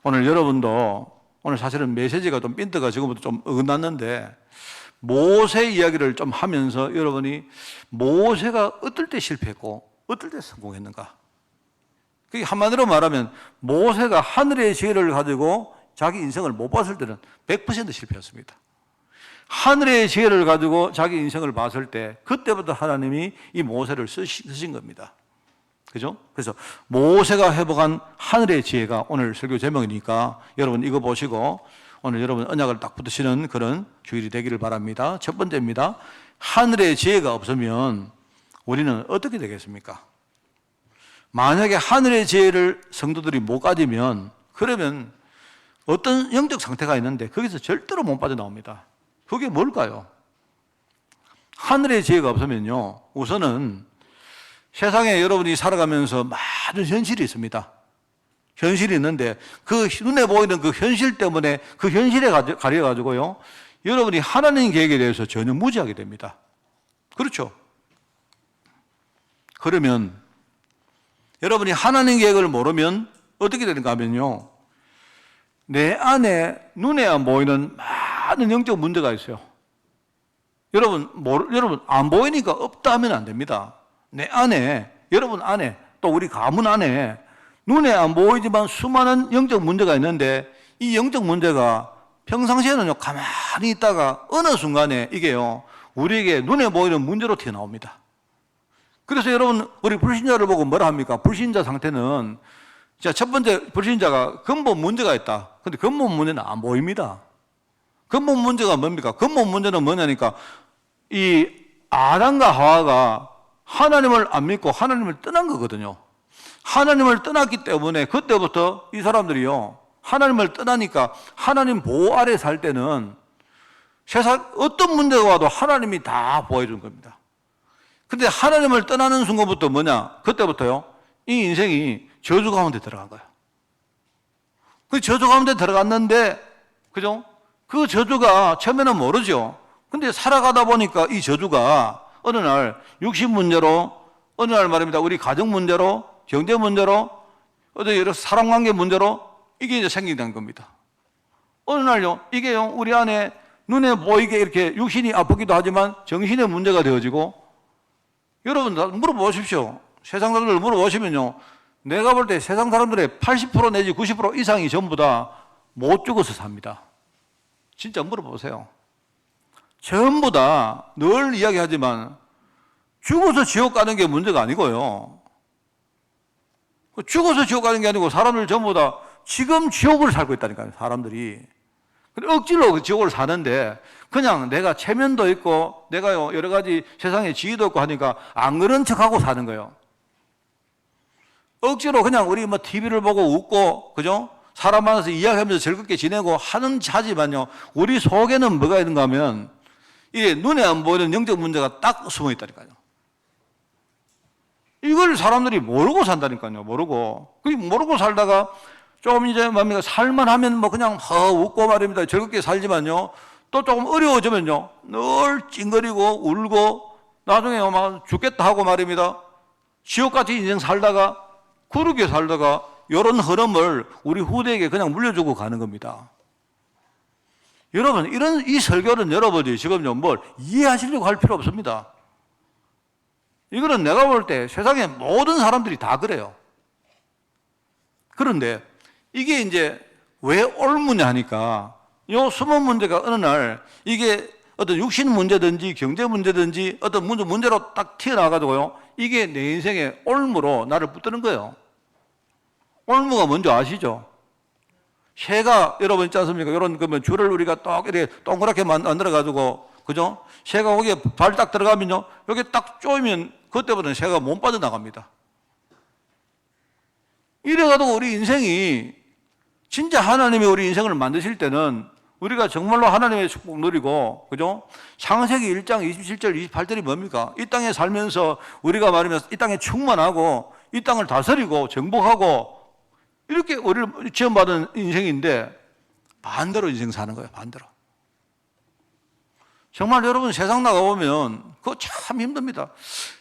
오늘 여러분도 오늘 사실은 메시지가 좀 핀트가 지금부터 좀 어긋났는데, 모세 이야기를 좀 하면서 여러분이 모세가 어떨 때 실패했고 어떨 때 성공했는가, 그게 한마디로 말하면 모세가 하늘의 지혜를 가지고 자기 인생을 못 봤을 때는 100% 실패했습니다. 하늘의 지혜를 가지고 자기 인생을 봤을 때 그때부터 하나님이 이 모세를 쓰신 겁니다. 그죠? 그래서 모세가 회복한 하늘의 지혜가 오늘 설교 제목이니까 여러분 이거 보시고 오늘 여러분 언약을 딱 붙으시는 그런 주일이 되기를 바랍니다. 첫 번째입니다. 하늘의 지혜가 없으면 우리는 어떻게 되겠습니까? 만약에 하늘의 지혜를 성도들이 못 가지면 그러면 어떤 영적 상태가 있는데 거기서 절대로 못 빠져나옵니다. 그게 뭘까요? 하늘의 지혜가 없으면요, 우선은 세상에 여러분이 살아가면서 많은 현실이 있습니다. 현실이 있는데 그 눈에 보이는 그 현실 때문에 그 현실에 가려가지고요, 여러분이 하나님 계획에 대해서 전혀 무지하게 됩니다. 그렇죠? 그러면 여러분이 하나님 계획을 모르면 어떻게 되는가 하면요, 내 안에 눈에 안 보이는 많은 영적 문제가 있어요. 여러분 안 보이니까 없다 하면 안 됩니다. 내 안에, 여러분 안에, 또 우리 가문 안에 눈에 안 보이지만 수많은 영적 문제가 있는데 이 영적 문제가 평상시에는요 가만히 있다가 어느 순간에 이게요 우리에게 눈에 보이는 문제로 튀어나옵니다. 그래서 여러분 우리 불신자를 보고 뭐라 합니까? 불신자 상태는 자, 첫 번째 불신자가 근본 문제가 있다. 근데 근본 문제는 안 보입니다. 근본 문제가 뭡니까? 근본 문제는 뭐냐니까 이 아담과 하와가 하나님을 안 믿고 하나님을 떠난 거거든요. 하나님을 떠났기 때문에 그때부터 이 사람들이요 하나님을 떠나니까 하나님 보호 아래 살 때는 세상 어떤 문제가 와도 하나님이 다 보호해 준 겁니다. 근데 하나님을 떠나는 순간부터 뭐냐? 그때부터요 이 인생이 저주 가운데 들어간 거예요. 그 저주 가운데 들어갔는데, 그죠? 그 저주가 처음에는 모르죠. 근데 살아가다 보니까 이 저주가 어느 날 육신 문제로, 어느 날 말입니다. 우리 가정 문제로, 경제 문제로, 어떤 여러 사람 관계 문제로 이게 이제 생기게 된 겁니다. 어느 날요, 이게요, 우리 안에 눈에 보이게 이렇게 육신이 아프기도 하지만 정신의 문제가 되어지고, 여러분 물어보십시오. 세상 사람들 물어보시면요, 내가 볼 때 세상 사람들의 80% 내지 90% 이상이 전부 다 못 죽어서 삽니다. 진짜 물어보세요. 전부 다 늘 이야기하지만 죽어서 지옥 가는 게 문제가 아니고요. 죽어서 지옥 가는 게 아니고 사람들 전부 다 지금 지옥을 살고 있다니까요, 사람들이. 억지로 그 지옥을 사는데 그냥 내가 체면도 있고 내가요 여러 가지 세상에 지위도 있고 하니까 안 그런 척하고 사는 거예요. 억지로 그냥 우리 뭐 TV를 보고 웃고, 그죠? 사람 만나서 이야기하면서 즐겁게 지내고 하지만요, 우리 속에는 뭐가 있는가 하면, 이게 눈에 안 보이는 영적 문제가 딱 숨어 있다니까요. 이걸 사람들이 모르고 산다니까요, 모르고. 모르고 살다가 좀 이제 뭡니까, 살만하면 뭐 그냥 웃고 말입니다. 즐겁게 살지만요, 또 조금 어려워지면요, 늘 찡거리고 울고, 나중에 막 죽겠다 하고 말입니다. 지옥같이 인생 살다가, 그렇게 살다가 이런 흐름을 우리 후대에게 그냥 물려주고 가는 겁니다. 여러분, 이 설교는 여러분이 지금요, 뭘 이해하시려고 할 필요 없습니다. 이거는 내가 볼 때 세상의 모든 사람들이 다 그래요. 그런데 이게 이제 왜 옳으냐 하니까 요 숨은 문제가 어느 날 이게 어떤 육신 문제든지 경제 문제든지 어떤 문제로 딱 튀어나와가지고요, 이게 내 인생의 옮무로 나를 붙드는 거예요. 옮무가 뭔지 아시죠? 새가 여러분 있지 않습니까? 이런 그러면 줄을 우리가 딱 이렇게 동그랗게 만들어가지고, 그죠? 새가 거기에 발 딱 들어가면요, 여기 딱 쪼이면 그때부터는 새가 못 빠져나갑니다. 이래가지고 우리 인생이 진짜 하나님이 우리 인생을 만드실 때는 우리가 정말로 하나님의 축복 누리고, 그죠? 창세기 1장 27절 28절이 뭡니까? 이 땅에 살면서 우리가 말하면 이 땅에 충만하고 이 땅을 다스리고 정복하고 이렇게 우리를 지원받은 인생인데 반대로 인생 사는 거예요, 반대로. 정말 여러분 세상 나가보면 그거 참 힘듭니다.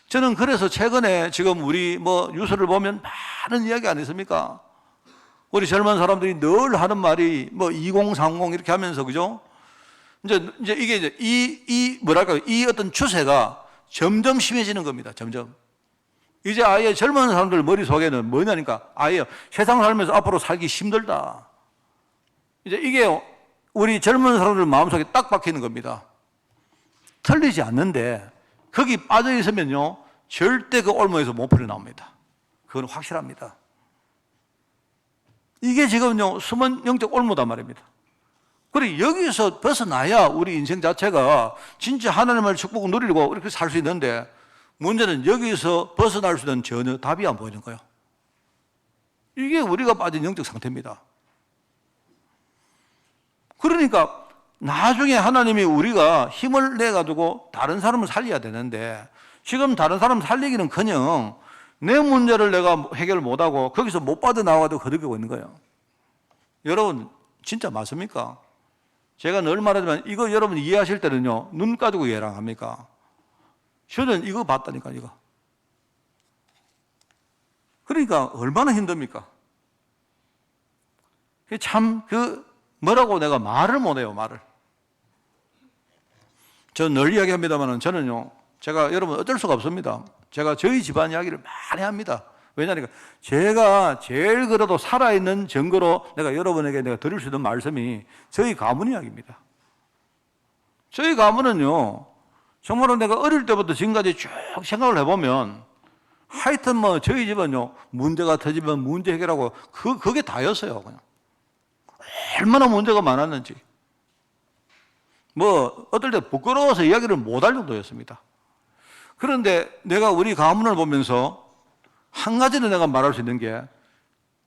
저는 그래서 최근에 지금 우리 뭐 뉴스를 보면 많은 이야기 안 했습니까? 우리 젊은 사람들이 늘 하는 말이 뭐 2030 이렇게 하면서, 그죠? 이제 이게 이 뭐랄까요? 이 어떤 추세가 점점 심해지는 겁니다. 점점. 이제 아예 젊은 사람들 머릿속에는 뭐냐니까 아예 세상 살면서 앞으로 살기 힘들다. 이제 이게 우리 젊은 사람들 마음속에 딱 박히는 겁니다. 틀리지 않는데 거기 빠져 있으면요 절대 그 올무에서 못 풀어나옵니다. 그건 확실합니다. 이게 지금요 숨은 영적 올무단 말입니다. 그리고 여기서 벗어나야 우리 인생 자체가 진짜 하나님의 축복을 누리고 이렇게 살 수 있는데, 문제는 여기서 벗어날 수 있는 전혀 답이 안 보이는 거예요. 이게 우리가 빠진 영적 상태입니다. 그러니까 나중에 하나님이 우리가 힘을 내가지고 다른 사람을 살려야 되는데, 지금 다른 사람 살리기는커녕 내 문제를 내가 해결 못하고 거기서 못 빠져나와도 거듭이고 있는 거예요. 여러분 진짜 맞습니까? 제가 늘 말하지만 이거 여러분 이해하실 때는요 눈 가지고 이해를 합니까? 저는 이거 봤다니까. 이거 그러니까 얼마나 힘듭니까? 참 뭐라고 내가 말을 못해요. 말을. 저 늘 이야기합니다만 저는요 제가 여러분 어쩔 수가 없습니다. 제가 저희 집안 이야기를 많이 합니다. 왜냐하니까 제가 제일 그래도 살아있는 증거로 내가 여러분에게 내가 드릴 수 있는 말씀이 저희 가문 이야기입니다. 저희 가문은요 정말로 내가 어릴 때부터 지금까지 쭉 생각을 해보면 하여튼 뭐 저희 집은요 문제가 터지면 문제 해결하고 그게 다였어요. 그냥 얼마나 문제가 많았는지 뭐 어떨 때 부끄러워서 이야기를 못할 정도였습니다. 그런데 내가 우리 가문을 보면서 한 가지는 내가 말할 수 있는 게,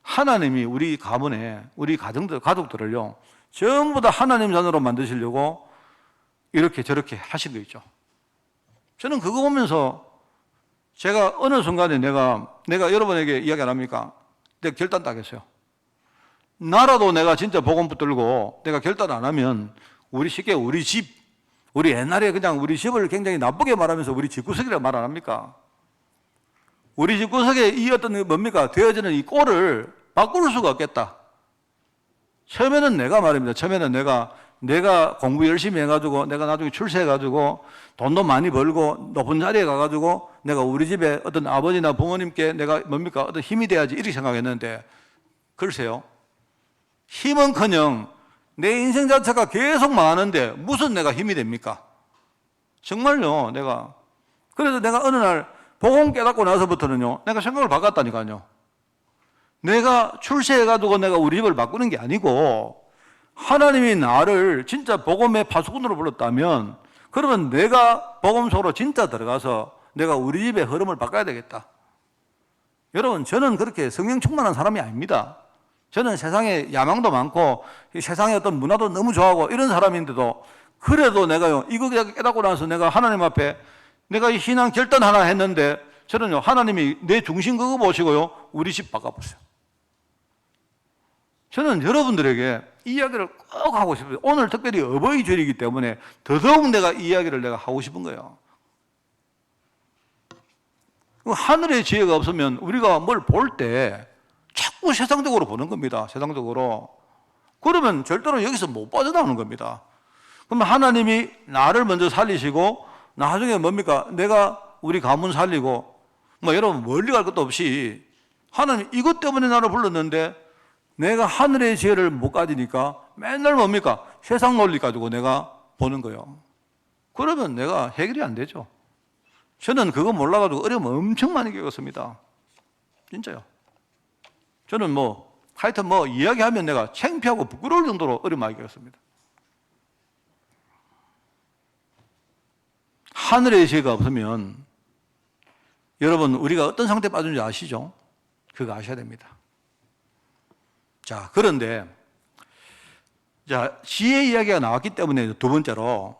하나님이 우리 가문에 우리 가족들을요 전부 다 하나님 자녀로 만드시려고 이렇게 저렇게 하신 거 있죠. 저는 그거 보면서 제가 어느 순간에 내가 여러분에게 이야기 안 합니까? 내가 결단 딱 했어요. 나라도 내가 진짜 복음 붙들고 내가 결단 안 하면 우리 집, 우리 옛날에 그냥 우리 집을 굉장히 나쁘게 말하면서 우리 집구석이라고 말 안 합니까? 우리 집구석에 이 어떤 뭡니까? 되어지는 이 꼴을 바꿀 수가 없겠다. 처음에는 내가 말입니다. 처음에는 내가 공부 열심히 해가지고 내가 나중에 출세해가지고 돈도 많이 벌고 높은 자리에 가가지고 내가 우리 집에 어떤 아버지나 부모님께 내가 뭡니까? 어떤 힘이 돼야지 이렇게 생각했는데, 글쎄요. 힘은커녕 내 인생 자체가 계속 망하는데 무슨 내가 힘이 됩니까? 정말요. 그래서 내가 어느 날 복음 깨닫고 나서부터는요 내가 생각을 바꿨다니까요. 내가 출세해가지고 내가 우리 집을 바꾸는 게 아니고 하나님이 나를 진짜 복음의 파수꾼으로 불렀다면 그러면 내가 복음 속으로 진짜 들어가서 내가 우리 집의 흐름을 바꿔야 되겠다. 여러분 저는 그렇게 성령 충만한 사람이 아닙니다. 저는 세상에 야망도 많고 세상의 어떤 문화도 너무 좋아하고 이런 사람인데도, 그래도 내가요 이거 깨닫고 나서 내가 하나님 앞에 내가 이 신앙 결단 하나 했는데, 저는요 하나님이 내 중심 그거 보시고요 우리 집 바꿔보세요. 저는 여러분들에게 이 이야기를 꼭 하고 싶어요. 오늘 특별히 어버이 주일이기 때문에 더더욱 내가 이 이야기를 내가 하고 싶은 거예요. 하늘의 지혜가 없으면 우리가 뭘 볼 때 자꾸 세상적으로 보는 겁니다. 세상적으로. 그러면 절대로 여기서 못 빠져나오는 겁니다. 그러면 하나님이 나를 먼저 살리시고 나중에 뭡니까? 내가 우리 가문 살리고 뭐 여러분 멀리 갈 것도 없이 하나님 이것 때문에 나를 불렀는데 내가 하늘의 지혜를 못 가지니까 맨날 뭡니까? 세상 논리 가지고 내가 보는 거예요. 그러면 내가 해결이 안 되죠. 저는 그거 몰라가지고 어려움 엄청 많이 겪었습니다. 진짜요. 저는 하여튼 이야기하면 내가 창피하고 부끄러울 정도로 어려움 많이 겪었습니다. 하늘의 지혜가 없으면 여러분 우리가 어떤 상태에 빠진지 아시죠? 그거 아셔야 됩니다. 자, 그런데 지혜 이야기가 나왔기 때문에 두 번째로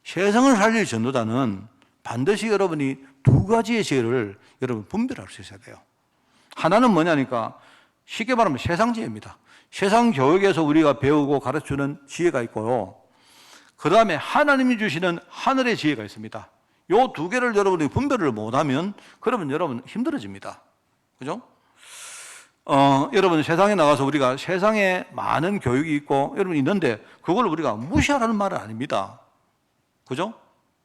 세상을 살릴 전도자는 반드시 여러분이 두 가지의 지혜를 여러분 분별할 수 있어야 돼요. 하나는 뭐냐니까 쉽게 말하면 세상 지혜입니다. 세상 교육에서 우리가 배우고 가르치는 지혜가 있고요. 그 다음에 하나님이 주시는 하늘의 지혜가 있습니다. 이 두 개를 여러분이 분별을 못하면 그러면 여러분 힘들어집니다. 그죠? 여러분 세상에 나가서 우리가 세상에 많은 교육이 있고 여러분 있는데 그걸 우리가 무시하라는 말은 아닙니다. 그죠?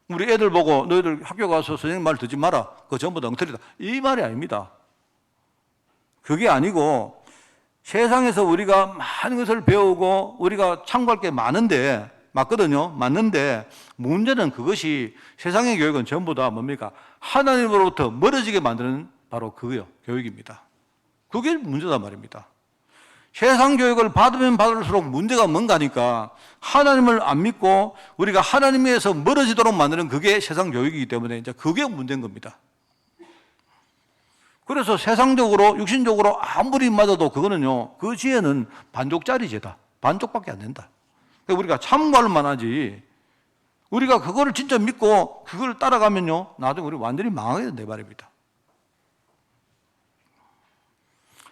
우리 애들 보고 너희들 학교 가서 선생님 말 듣지 마라. 그거 전부 다 엉터리다. 이 말이 아닙니다. 그게 아니고 세상에서 우리가 많은 것을 배우고 우리가 참고할 게 많은데 맞거든요. 맞는데 문제는 그것이 세상의 교육은 전부 다 뭡니까? 하나님으로부터 멀어지게 만드는 바로 그거요. 교육입니다. 그게 문제다 말입니다. 세상 교육을 받으면 받을수록 문제가 뭔가니까 하나님을 안 믿고 우리가 하나님에서 멀어지도록 만드는 그게 세상 교육이기 때문에 이제 그게 문제인 겁니다. 그래서 세상적으로 육신적으로 아무리 맞아도 그거는요, 그 지혜는 반쪽짜리 죄다. 반쪽밖에 안 된다. 그러니까 우리가 참고할만 하지, 우리가 그거를 진짜 믿고 그걸 따라가면요, 나중에 우리 완전히 망하게 된다 말입니다.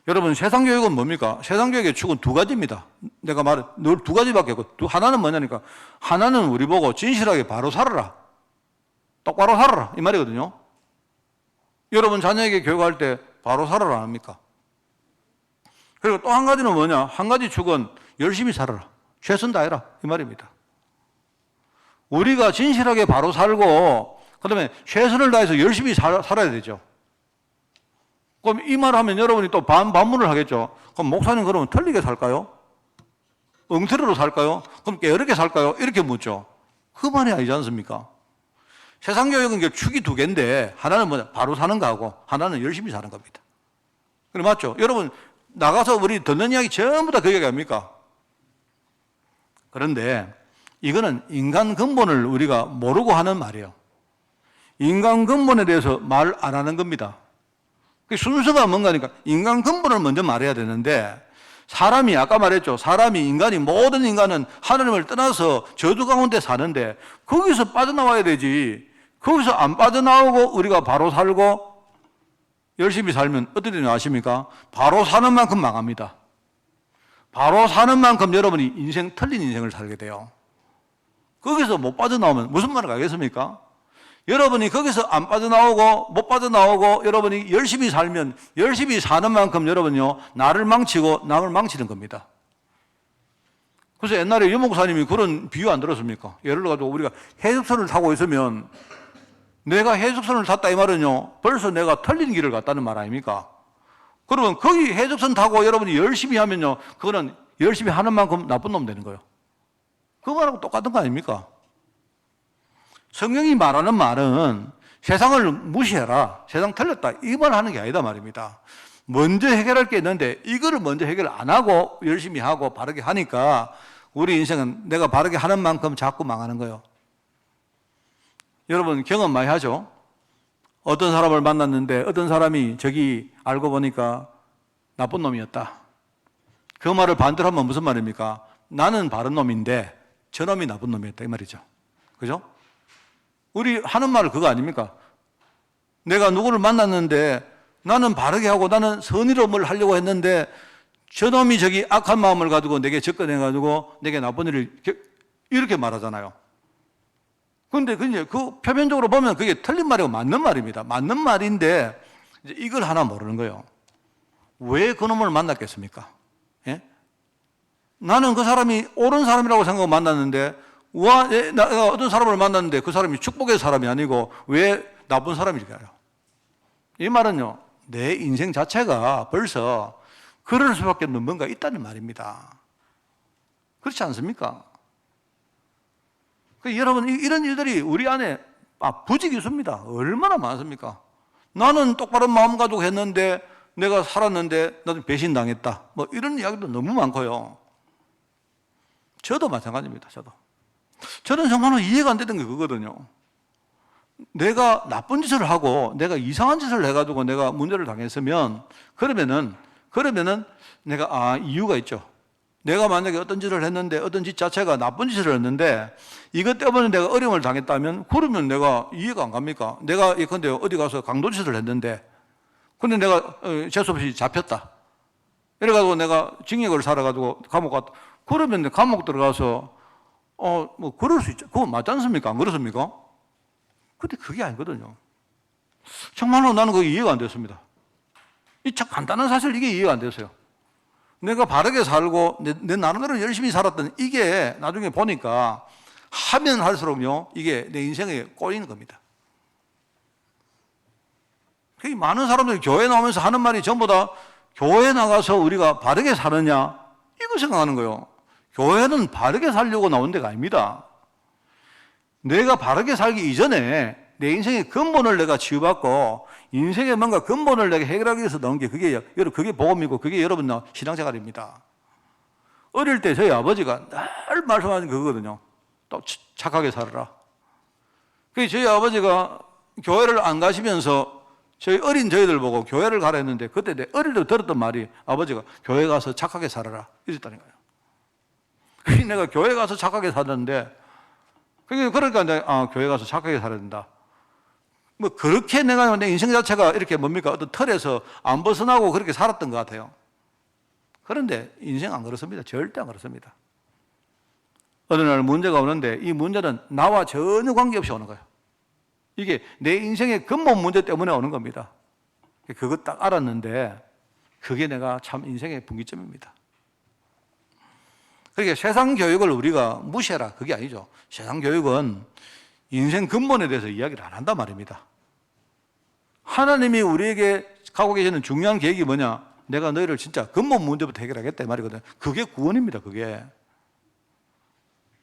여러분, 세상 교육은 뭡니까? 세상 교육의 축은 두 가지입니다. 내가 말해 늘 두 가지밖에 없고, 하나는 뭐냐니까, 하나는 우리 보고 진실하게 바로 살아라, 똑바로 살아라 이 말이거든요. 여러분 자녀에게 교육할 때 바로 살아라 합니까? 그리고 또 한 가지는 뭐냐? 한 가지 축은 열심히 살아라, 최선 다해라 이 말입니다. 우리가 진실하게 바로 살고 그다음에 최선을 다해서 열심히 살아야 되죠. 그럼 이 말 하면 여러분이 또 반문을 하겠죠. 그럼 목사님 그러면 틀리게 살까요? 엉터리로 살까요? 그럼 게으르게 살까요? 이렇게 묻죠. 그 말이 아니지 않습니까? 세상 교육은 축이 두 개인데 하나는 뭐냐? 바로 사는 거하고 하나는 열심히 사는 겁니다. 그래 맞죠? 여러분 나가서 우리 듣는 이야기 전부 다 그 얘기 아닙니까? 그런데 이거는 인간 근본을 우리가 모르고 하는 말이에요. 인간 근본에 대해서 말 안 하는 겁니다. 순서가 뭔가니까 인간 근본을 먼저 말해야 되는데, 사람이 아까 말했죠. 인간이 모든 인간은 하나님을 떠나서 저주 가운데 사는데 거기서 빠져나와야 되지. 거기서 안 빠져나오고 우리가 바로 살고 열심히 살면 어떻게 되는지 아십니까? 바로 사는 만큼 망합니다. 바로 사는 만큼 여러분이 틀린 인생을 살게 돼요. 거기서 못 빠져나오면 무슨 말을 하겠습니까? 여러분이 거기서 안 빠져나오고 못 빠져나오고 여러분이 열심히 살면 열심히 사는 만큼 여러분요, 나를 망치고 남을 망치는 겁니다. 그래서 옛날에 유 목사님이 그런 비유 안 들었습니까? 예를 들어서 우리가 해적선을 타고 있으면 내가 해적선을 탔다 이 말은요, 벌써 내가 틀린 길을 갔다는 말 아닙니까? 그러면 거기 해적선 타고 여러분이 열심히 하면요, 그거는 열심히 하는 만큼 나쁜 놈 되는 거예요. 그 말하고 똑같은 거 아닙니까? 성경이 말하는 말은 세상을 무시해라, 세상 틀렸다 이 말 하는 게 아니다 말입니다. 먼저 해결할 게 있는데 이거를 먼저 해결 안 하고 열심히 하고 바르게 하니까 우리 인생은 내가 바르게 하는 만큼 자꾸 망하는 거예요. 여러분 경험 많이 하죠? 어떤 사람을 만났는데 어떤 사람이 저기 알고 보니까 나쁜 놈이었다. 그 말을 반대로 하면 무슨 말입니까? 나는 바른 놈인데 저놈이 나쁜 놈이었다 이 말이죠. 그죠? 우리 하는 말은 그거 아닙니까? 내가 누구를 만났는데 나는 바르게 하고 나는 선의로움을 하려고 했는데 저놈이 저기 악한 마음을 가지고 내게 접근해가지고 내게 나쁜 일을 이렇게 말하잖아요. 그런데 그 표면적으로 보면 그게 틀린 말이고 맞는 말입니다. 맞는 말인데 이제 이걸 하나 모르는 거예요. 왜 그놈을 만났겠습니까? 예? 나는 그 사람이 옳은 사람이라고 생각하고 만났는데 내가 어떤 사람을 만났는데 그 사람이 축복의 사람이 아니고 왜 나쁜 사람일까요? 이 말은요, 내 인생 자체가 벌써 그럴 수밖에 없는 뭔가 있다는 말입니다. 그렇지 않습니까? 여러분 이런 일들이 우리 안에 부직이 있습니다. 얼마나 많습니까? 나는 똑바른 마음 가지고 했는데 내가 살았는데 나도 배신당했다, 뭐 이런 이야기도 너무 많고요. 저도 마찬가지입니다. 저는 정말로 이해가 안 되던 게 그거거든요. 내가 나쁜 짓을 하고 내가 이상한 짓을 해가지고 내가 문제를 당했으면 그러면은 내가 이유가 있죠. 내가 만약에 어떤 짓을 했는데 어떤 짓 자체가 나쁜 짓을 했는데 이것 때문에 내가 어려움을 당했다면 그러면 내가 이해가 안 갑니까? 내가 예컨대 어디 가서 강도짓을 했는데 근데 내가 재수없이 잡혔다. 이래가지고 내가 징역을 살아가지고 감옥 갔다. 그러면 감옥 들어가서 뭐 그럴 수 있죠. 그거 맞지 않습니까? 안 그렇습니까? 근데 그게 아니거든요. 정말로 나는 그게 이해가 안 됐습니다. 이 참 간단한 사실 이게 이해가 안 됐어요. 내가 바르게 살고 내 나름대로 열심히 살았던 이게 나중에 보니까 하면 할수록요, 이게 내 인생에 꼬이는 겁니다. 많은 사람들이 교회 나오면서 하는 말이 전부 다 교회 나가서 우리가 바르게 사느냐 이거 생각하는 거예요. 교회는 바르게 살려고 나온 데가 아닙니다. 내가 바르게 살기 이전에 내 인생의 근본을 내가 치유받고 인생의 뭔가 근본을 내가 해결하기 위해서 나온 게 그게 복음이고 그게 여러분 신앙생활입니다. 어릴 때 저희 아버지가 늘 말씀하는 그거거든요. 또 착하게 살아라. 그래서 저희 아버지가 교회를 안 가시면서 저희들 보고 교회를 가라 했는데 그때 내 어릴 때 들었던 말이 아버지가 교회 가서 착하게 살아라 이랬다는 거예요. 그래서 내가 교회 가서 착하게 살았는데 그러니까 내가 교회 가서 착하게 살아야 된다. 뭐 그렇게 내가 내 인생 자체가 이렇게 뭡니까 어떤 틀에서 안 벗어나고 그렇게 살았던 것 같아요. 그런데 인생 안 그렇습니다. 절대 안 그렇습니다. 어느 날 문제가 오는데 이 문제는 나와 전혀 관계없이 오는 거예요. 이게 내 인생의 근본 문제 때문에 오는 겁니다. 그거 딱 알았는데 그게 내가 참 인생의 분기점입니다. 그러니까 세상 교육을 우리가 무시해라 그게 아니죠. 세상 교육은 인생 근본에 대해서 이야기를 안 한단 말입니다. 하나님이 우리에게 갖고 계시는 중요한 계획이 뭐냐? 내가 너희를 진짜 근본 문제부터 해결하겠다 이 말이거든요. 그게 구원입니다. 그게.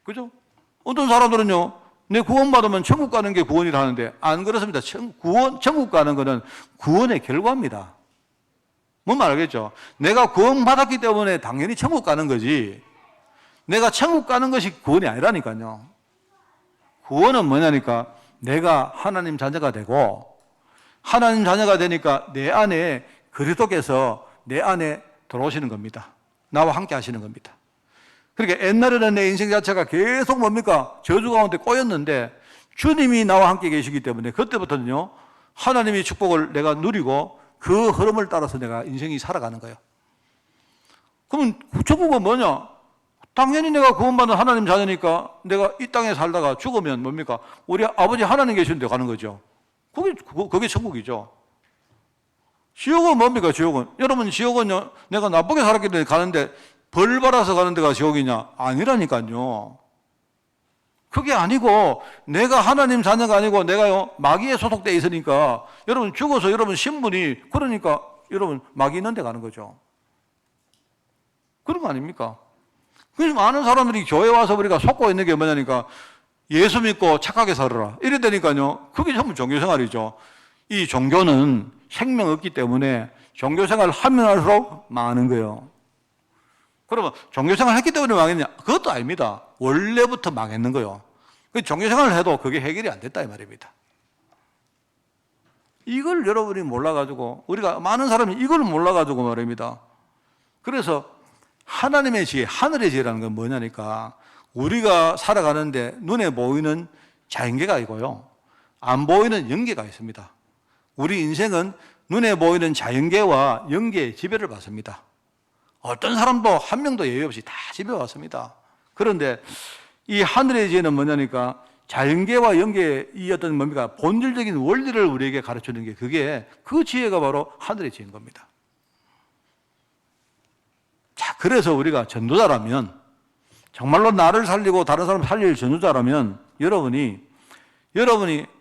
그죠? 어떤 사람들은요, 내 구원받으면 천국 가는 게 구원이라 하는데 안 그렇습니다. 천국 가는 거는 구원의 결과입니다. 뭔 말 알겠죠? 내가 구원받았기 때문에 당연히 천국 가는 거지 내가 천국 가는 것이 구원이 아니라니까요. 구원은 뭐냐니까 내가 하나님 자녀가 되고 하나님 자녀가 되니까 내 안에 그리스도께서 내 안에 들어오시는 겁니다. 나와 함께 하시는 겁니다. 그러니까 옛날에는 내 인생 자체가 계속 뭡니까? 저주 가운데 꼬였는데 주님이 나와 함께 계시기 때문에 그때부터는요 하나님의 축복을 내가 누리고 그 흐름을 따라서 내가 인생이 살아가는 거예요. 그러면 천국은 뭐냐? 당연히 내가 구원받은 하나님 자녀니까 내가 이 땅에 살다가 죽으면 뭡니까? 우리 아버지 하나님 계시는 데 가는 거죠. 그게 천국이죠. 지옥은 뭡니까? 지옥은 여러분 지옥은요 내가 나쁘게 살았기 때문에 가는데 벌 받아서 가는 데가 지옥이냐? 아니라니까요. 그게 아니고 내가 하나님 자녀가 아니고 내가요 마귀에 소속되어 있으니까 여러분 죽어서 여러분 신분이 그러니까 여러분 마귀 있는 데 가는 거죠. 그런 거 아닙니까? 그래서 많은 사람들이 교회 와서 우리가 속고 있는 게 뭐냐니까 예수 믿고 착하게 살아라 이랬다니까요. 그게 전부 종교생활이죠. 이 종교는 생명 없기 때문에 종교생활을 하면 할수록 망하는 거예요. 그러면 종교생활을 했기 때문에 망했냐? 그것도 아닙니다. 원래부터 망했는 거예요. 종교생활을 해도 그게 해결이 안 됐다 이 말입니다. 이걸 여러분이 몰라가지고 우리가 많은 사람이 이걸 몰라가지고 말입니다. 그래서 하나님의 지혜, 하늘의 지혜라는 건 뭐냐니까 우리가 살아가는데 눈에 보이는 자연계가 있고요 안 보이는 영계가 있습니다. 우리 인생은 눈에 보이는 자연계와 영계의 지배를 받습니다. 어떤 사람도 한 명도 예외 없이 다 지배받습니다. 그런데 이 하늘의 지혜는 뭐냐니까 자연계와 영계의 이 어떤 뭡니까 본질적인 원리를 우리에게 가르쳐주는 게 그게 그 지혜가 바로 하늘의 지혜인 겁니다. 자, 그래서 우리가 전도자라면 정말로 나를 살리고 다른 사람 살릴 전도자라면 여러분이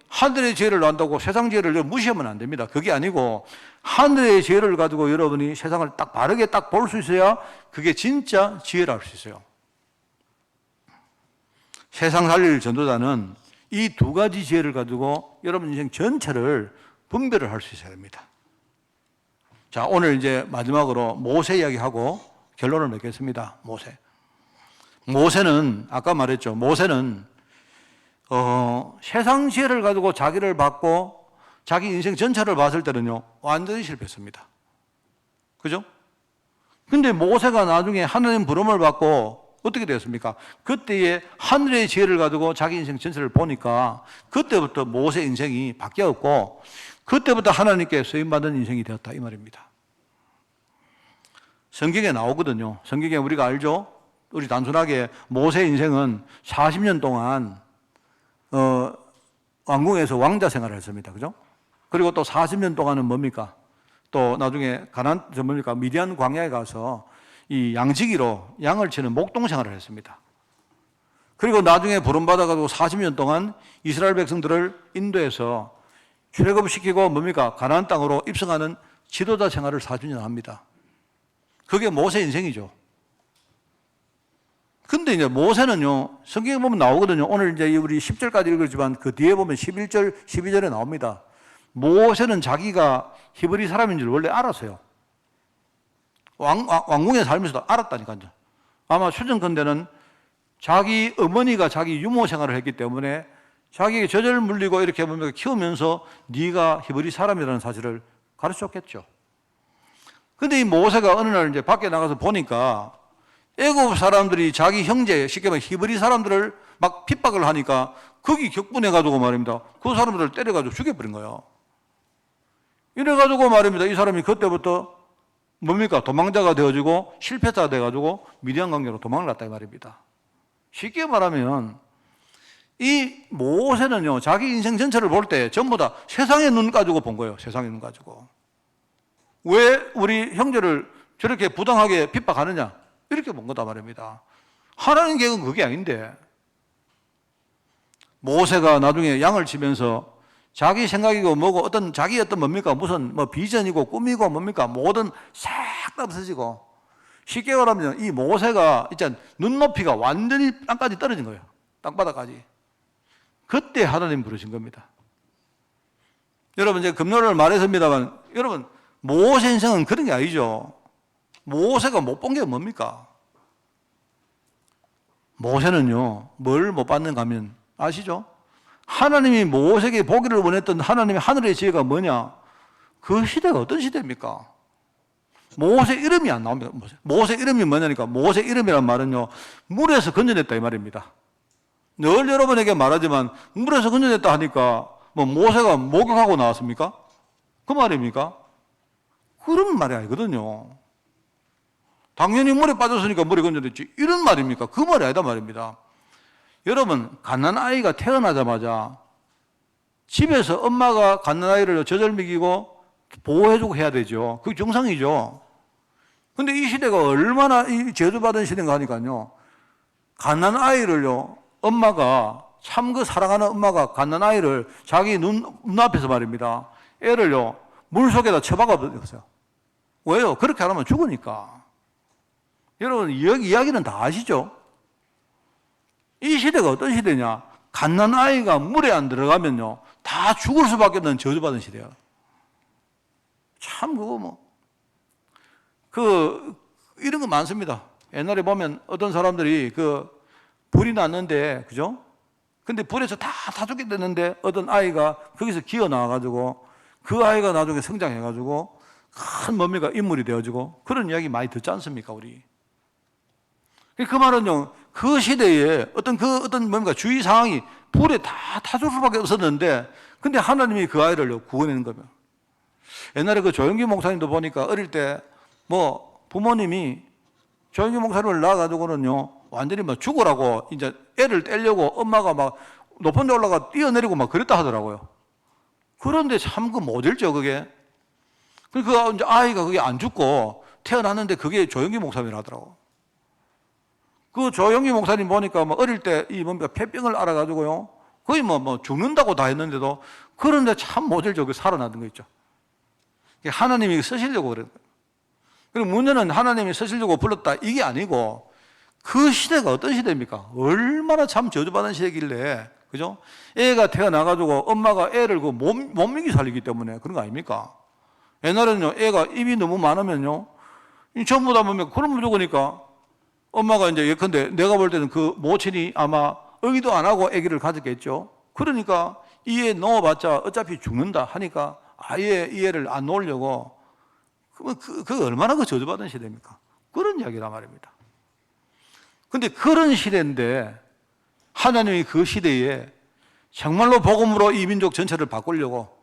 하늘의 지혜를 안다고 세상 지혜를 무시하면 안 됩니다. 그게 아니고 하늘의 지혜를 가지고 여러분이 세상을 딱 바르게 딱 볼 수 있어야 그게 진짜 지혜라 할 수 있어요. 세상 살릴 전도자는 이 두 가지 지혜를 가지고 여러분 인생 전체를 분별을 할 수 있어야 됩니다. 자, 오늘 이제 마지막으로 모세 이야기하고 결론을 맺겠습니다. 모세는 아까 말했죠. 모세는 세상 지혜를 가지고 자기를 받고 자기 인생 전체를 봤을 때는요 완전히 실패했습니다. 그죠? 근데 모세가 나중에 하나님 부름을 받고 어떻게 되었습니까? 그때의 하늘의 지혜를 가지고 자기 인생 전체를 보니까 그때부터 모세 인생이 바뀌었고 그때부터 하나님께 쓰임받은 인생이 되었다 이 말입니다. 성경에 나오거든요. 성경에 우리가 알죠? 우리 단순하게 모세 인생은 40년 동안 왕궁에서 왕자 생활을 했습니다. 그죠? 그리고 또 40년 동안은 뭡니까? 또 나중에 미디안 광야에 가서 이 양치기로 양을 치는 목동 생활을 했습니다. 그리고 나중에 부름받아가지고 40년 동안 이스라엘 백성들을 인도에서 출애굽시키고 가나안 땅으로 입성하는 지도자 생활을 40년 합니다. 그게 모세 인생이죠. 근데 이제 모세는요, 성경에 보면 나오거든요. 오늘 이제 우리 10절까지 읽었지만 그 뒤에 보면 11절, 12절에 나옵니다. 모세는 자기가 히브리 사람인 줄 원래 알았어요. 왕궁에 살면서도 알았다니까요. 아마 추정컨대는 자기 어머니가 자기 유모 생활을 했기 때문에 자기에게 젖을 물리고 이렇게 보면 키우면서 네가 히브리 사람이라는 사실을 가르쳤겠죠. 근데 이 모세가 어느 날 이제 밖에 나가서 보니까 애굽 사람들이 자기 형제, 쉽게 말해 히브리 사람들을 막 핍박을 하니까 거기 격분해가지고 말입니다. 그 사람들을 때려가지고 죽여버린 거예요. 이래가지고 말입니다. 이 사람이 그때부터 뭡니까? 도망자가 되어지고 실패자가 돼가지고 미디안 강으로 도망을 갔다 이 말입니다. 쉽게 말하면 이 모세는요, 자기 인생 전체를 볼 때 전부 다 세상의 눈 가지고 본 거예요. 세상의 눈 가지고. 왜 우리 형제를 저렇게 부당하게 핍박하느냐? 이렇게 본 거다 말입니다. 하나님 계획은 그게 아닌데, 모세가 나중에 양을 치면서 자기 생각이고 뭐고 자기 어떤 뭡니까? 무슨 뭐 비전이고 꿈이고 뭡니까? 모든 싹 다 없어지고, 쉽게 말하면 이 모세가 진짜 눈높이가 완전히 땅까지 떨어진 거예요. 땅바닥까지. 그때 하나님 부르신 겁니다. 여러분, 이제 금요일 말했습니다만, 여러분, 모세 인생은 그런 게 아니죠. 모세가 못 본 게 뭡니까? 모세는요, 뭘 못 봤는가 하면, 아시죠? 하나님이 모세에게 보기를 원했던 하나님의 하늘의 지혜가 뭐냐? 그 시대가 어떤 시대입니까? 모세 이름이 안 나옵니다. 모세 이름이 뭐냐니까, 모세 이름이란 말은요, 물에서 건져냈다 이 말입니다. 늘 여러분에게 말하지만 물에서 건져냈다 하니까 뭐 모세가 목욕하고 나왔습니까? 그 말입니까? 그런 말이 아니거든요. 당연히 물에 빠졌으니까 물에 건져냈지, 이런 말입니까? 그 말이 아니다 말입니다. 여러분, 갓난아이가 태어나자마자 집에서 엄마가 갓난아이를 젖을 먹이고 보호해주고 해야 되죠. 그게 정상이죠. 근데 이 시대가 얼마나 저주받은 시대인가 하니까요, 갓난아이를요, 엄마가 참 그 사랑하는 엄마가 갓난아이를 자기 눈앞에서 말입니다, 애를요 물속에다 처박아 버렸어요. 왜요? 그렇게 안 하면 죽으니까. 여러분, 이야기는 다 아시죠? 이 시대가 어떤 시대냐? 갓난아이가 물에 안 들어가면요 다 죽을 수밖에 없는 저주받은 시대야. 참 그거 이런 거 많습니다. 옛날에 보면 어떤 사람들이 불이 났는데, 그죠? 근데 불에서 다 죽게 됐는데 어떤 아이가 거기서 기어 나와가지고 그 아이가 나중에 성장해가지고 큰 뭡니까? 인물이 되어지고, 그런 이야기 많이 듣지 않습니까, 우리? 그 말은요, 그 시대에 어떤 뭡니까? 주의 상황이 불에 다 타줄 수밖에 없었는데, 근데 하나님이 그 아이를 구원하는 거면. 옛날에 그 조영기 목사님도 보니까 어릴 때 부모님이 조영기 목사님을 낳아가지고는요, 완전히 죽으라고 이제 애를 떼려고 엄마가 높은 데 올라가 뛰어내리고 그랬다 하더라고요. 그런데 참 모질죠, 그게. 그러니까 이제 아이가 그게 안 죽고 태어났는데 그게 조영기 목사님이라더라고. 그 조영기 목사님 보니까 어릴 때 폐병을 알아가지고요, 거의 죽는다고 다 했는데도, 그런데 참 모질죠, 그 살아나는 거 있죠. 하나님이 쓰시려고 그래요. 그리고 문제는 하나님이 쓰시려고 불렀다 이게 아니고, 그 시대가 어떤 시대입니까? 얼마나 참 저주받은 시대길래, 그죠? 애가 태어나가지고 엄마가 애를 못 먹이 살리기 때문에 그런 거 아닙니까? 옛날에는요, 애가 입이 너무 많으면요, 전부 다 그러면 죽으니까 엄마가 이제 예컨대 내가 볼 때는 그 모친이 아마 의도 안 하고 아기를 가졌겠죠. 그러니까 이 애 넣어봤자 어차피 죽는다 하니까 아예 이 애를 안 놓으려고. 그러면 그 얼마나 저주받은 시대입니까? 그런 이야기란 말입니다. 근데 그런 시대인데 하나님이 그 시대에 정말로 복음으로 이 민족 전체를 바꾸려고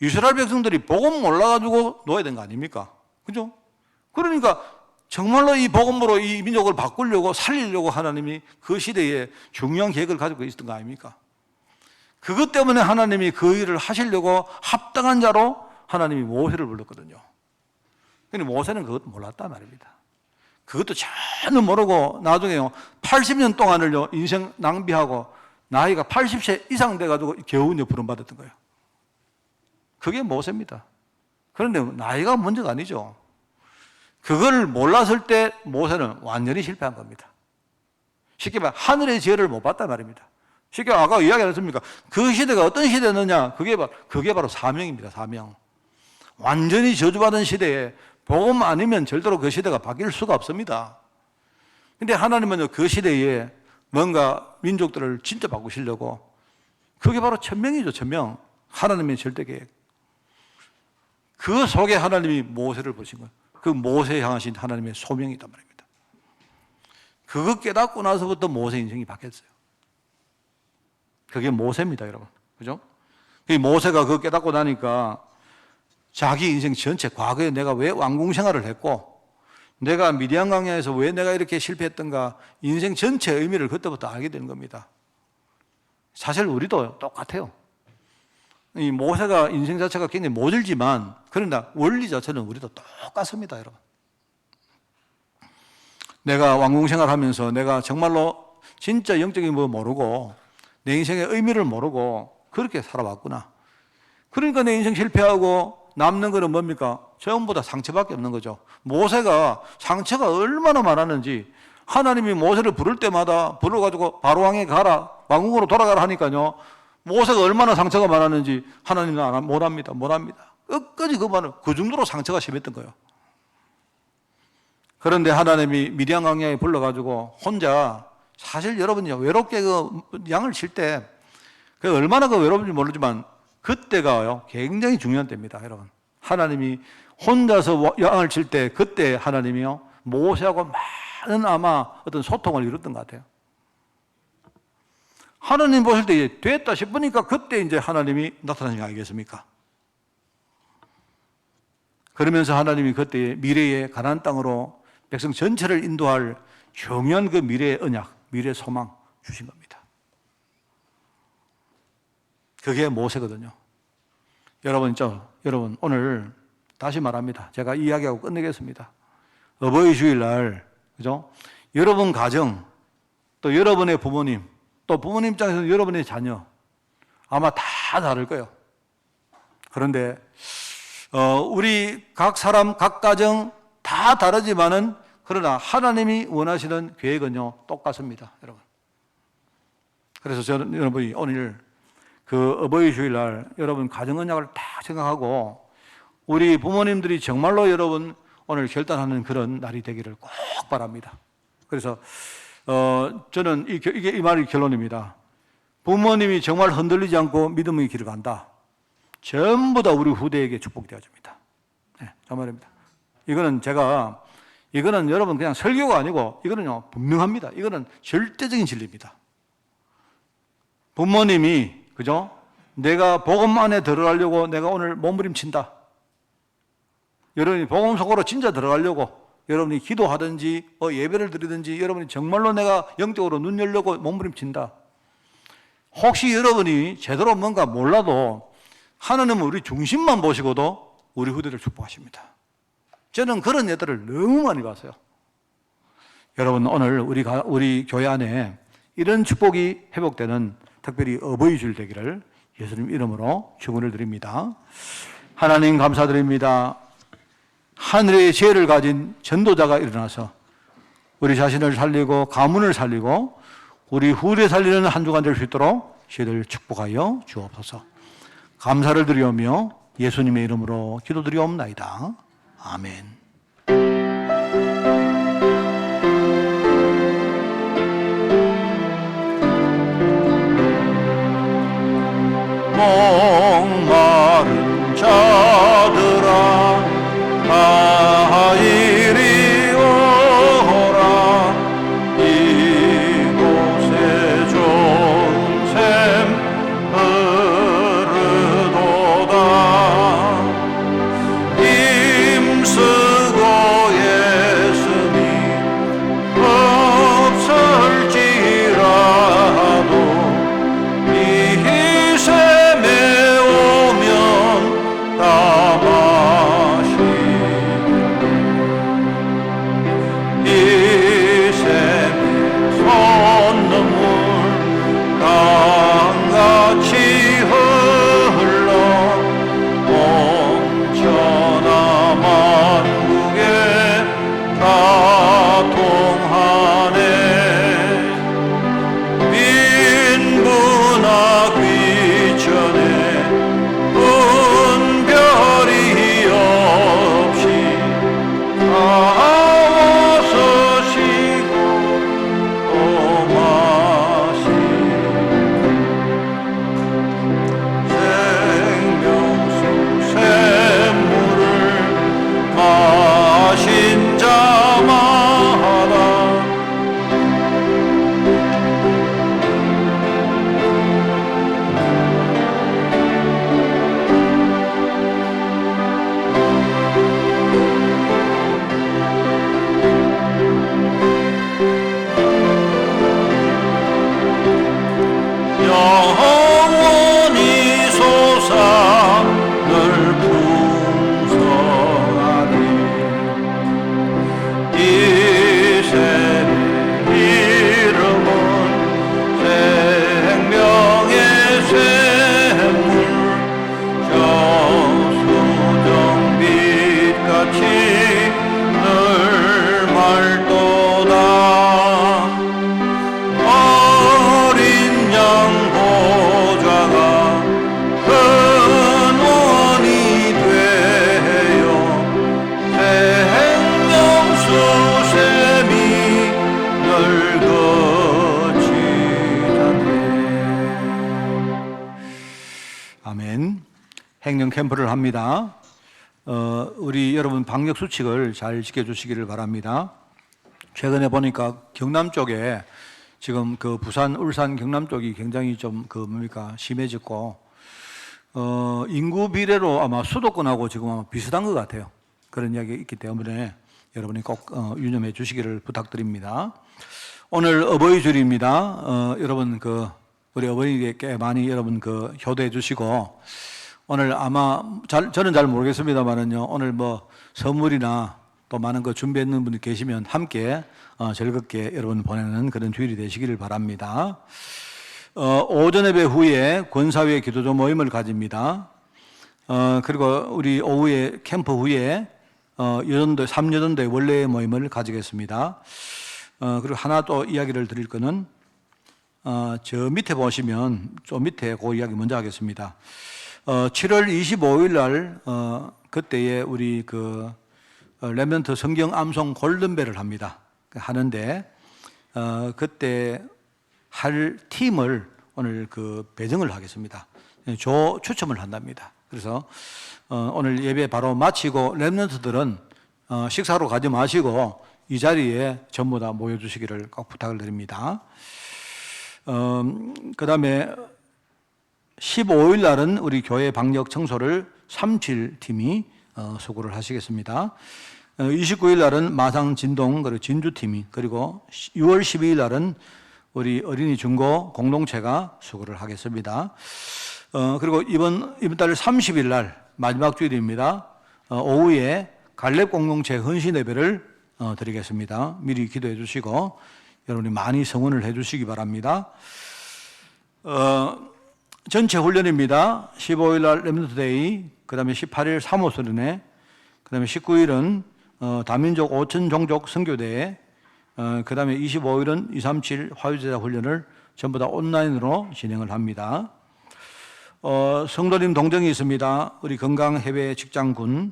이스라엘 백성들이 복음 몰라가지고 놓아야 된 거 아닙니까? 그죠? 그러니까 정말로 이 복음으로 이 민족을 바꾸려고 살리려고 하나님이 그 시대에 중요한 계획을 가지고 있었던 거 아닙니까? 그것 때문에 하나님이 그 일을 하시려고 합당한 자로 하나님이 모세를 불렀거든요. 근데 모세는 그것도 몰랐단 말입니다. 그것도 전혀 모르고 나중에요 80년 동안을요 인생 낭비하고 나이가 80세 이상 돼가지고 겨우 부름받았던 거예요. 그게 모세입니다. 그런데 나이가 문제가 아니죠. 그걸 몰랐을 때 모세는 완전히 실패한 겁니다. 쉽게 말하면 하늘의 지혜를 못 봤단 말입니다. 쉽게 아까 이야기했습니까? 그 시대가 어떤 시대였느냐? 그게 바로 사명입니다. 사명. 완전히 저주받은 시대에 복음 아니면 절대로 그 시대가 바뀔 수가 없습니다. 근데 하나님은 그 시대에 뭔가 민족들을 진짜 바꾸시려고, 그게 바로 천명이죠. 천명. 하나님의 절대 계획. 그 속에 하나님이 모세를 보신 거예요. 그 모세에 향하신 하나님의 소명이단 말입니다. 그거 깨닫고 나서부터 모세 인생이 바뀌었어요. 그게 모세입니다, 여러분. 그죠? 모세가 그거 깨닫고 나니까 자기 인생 전체, 과거에 내가 왜 왕궁 생활을 했고, 내가 미디안 광야에서 왜 내가 이렇게 실패했던가, 인생 전체의 의미를 그때부터 알게 되는 겁니다. 사실 우리도 똑같아요. 이 모세가 인생 자체가 굉장히 모질지만, 그러나 원리 자체는 우리도 똑같습니다, 여러분. 내가 왕궁 생활하면서 내가 정말로 진짜 영적인 거 모르고 내 인생의 의미를 모르고 그렇게 살아왔구나. 그러니까 내 인생 실패하고 남는 거는 뭡니까? 전부 다 상처밖에 없는 거죠. 모세가 상처가 얼마나 많았는지, 하나님이 모세를 부를 때마다 불러가지고 바로왕에 가라, 왕궁으로 돌아가라 하니까요, 모세가 얼마나 상처가 많았는지 하나님은 못합니다. 끝까지 그 정도로 상처가 심했던 거예요. 그런데 하나님이 미디안 광야에 불러가지고 혼자, 사실 여러분이 외롭게 그 양을 칠 때, 그 얼마나 그 외롭은지 모르지만 그때가요 굉장히 중요한 때입니다, 여러분. 하나님이 혼자서 양을 칠 때, 그때 하나님이요 모세하고 많은 아마 어떤 소통을 이뤘던 것 같아요. 하나님 보실 때 이제 됐다 싶으니까 그때 이제 하나님이 나타나신 거 아니겠습니까? 그러면서 하나님이 그때 미래의 가나안 땅으로 백성 전체를 인도할 중요한 그 미래의 언약, 미래의 소망 주신 겁니다. 그게 모세거든요. 여러분 오늘 다시 말합니다. 제가 이야기하고 끝내겠습니다. 어버이 주일날, 그죠? 여러분 가정, 또 여러분의 부모님, 또 부모님 입장에서는 여러분의 자녀, 아마 다 다를 거예요. 그런데 우리 각 사람, 각 가정 다 다르지만은, 그러나 하나님이 원하시는 계획은요 똑같습니다, 여러분. 그래서 저는 여러분이 오늘 그 어버이 주일날 여러분 가정 언약을 다 생각하고, 우리 부모님들이 정말로 여러분 오늘 결단하는 그런 날이 되기를 꼭 바랍니다. 그래서 저는 이게 이 말이 결론입니다. 부모님이 정말 흔들리지 않고 믿음의 길을 간다, 전부 다 우리 후대에게 축복되어집니다. 네, 저 말입니다. 이거는 여러분 그냥 설교가 아니고, 이거는요 분명합니다. 이거는 절대적인 진리입니다. 부모님이, 그죠? 내가 복음 안에 들어가려고 내가 오늘 몸부림친다. 여러분이 복음 속으로 진짜 들어가려고 여러분이 기도하든지 예배를 드리든지, 여러분이 정말로 내가 영적으로 눈 열려고 몸부림친다. 혹시 여러분이 제대로 뭔가 몰라도 하나님은 우리 중심만 보시고도 우리 후대를 축복하십니다. 저는 그런 예들을 너무 많이 봤어요. 여러분 오늘 우리 교회 안에 이런 축복이 회복되는 특별히 어버이 주일 되기를 예수님 이름으로 축원을 드립니다. 하나님 감사드립니다. 하늘의 지혜를 가진 전도자가 일어나서 우리 자신을 살리고 가문을 살리고 우리 후대 살리는 한 주간 될 수 있도록 저희들 축복하여 주옵소서. 감사를 드리오며 예수님의 이름으로 기도드리옵나이다. 아멘. 목마른 자들아 다 이리 오라. 이곳에 좋은 샘 흐르도다. 힘쓰 행령 캠프를 합니다. 우리 여러분 방역 수칙을 잘 지켜주시기를 바랍니다. 최근에 보니까 경남 쪽에 지금 그 부산, 울산, 경남 쪽이 굉장히 좀 심해졌고, 인구 비례로 아마 수도권하고 지금 아마 비슷한 것 같아요. 그런 이야기가 있기 때문에 여러분이 꼭 유념해 주시기를 부탁드립니다. 오늘 어버이줄입니다. 여러분 우리 어버이에게 많이 여러분 효도해 주시고, 오늘 아마 저는 잘 모르겠습니다만은요, 오늘 선물이나 또 많은 거 준비했는 분이 계시면 함께 즐겁게 여러분 보내는 그런 주일이 되시기를 바랍니다. 오전 예배 후에 권사회 기도조 모임을 가집니다. 그리고 우리 오후에 캠프 후에 3여전도의 원래 모임을 가지겠습니다. 그리고 하나 또 이야기를 드릴 거는 저 밑에 보시면 좀 밑에 그 이야기 먼저 하겠습니다. 7월 25일 날 그때에 우리 렘넌트 성경 암송 골든벨을 하는데 그때 할 팀을 오늘 배정을 하겠습니다. 추첨을 한답니다. 그래서 오늘 예배 바로 마치고 렘넌트들은 식사로 가지 마시고 이 자리에 전부 다 모여주시기를 꼭 부탁을 드립니다. 그 다음에 15일 날은 우리 교회 방역 청소를 377팀이 수고를 하시겠습니다. 29일 날은 마상 진동 그리고 진주팀이, 그리고 6월 12일 날은 우리 어린이 중고 공동체가 수고를 하겠습니다. 그리고 이번 달 30일 날 마지막 주일입니다. 오후에 갈렙 공동체 헌신 예배를 드리겠습니다. 미리 기도해 주시고 여러분이 많이 성원을 해 주시기 바랍니다. 전체 훈련입니다. 15일 날 렘넌트 데이, 그 다음에 18일 사모설은회, 그 다음에 19일은 다민족 5천 종족 선교대회, 그 다음에 25일은 237 화요제자 훈련을 전부 다 온라인으로 진행을 합니다. 성도님 동정이 있습니다. 우리 건강해외 직장군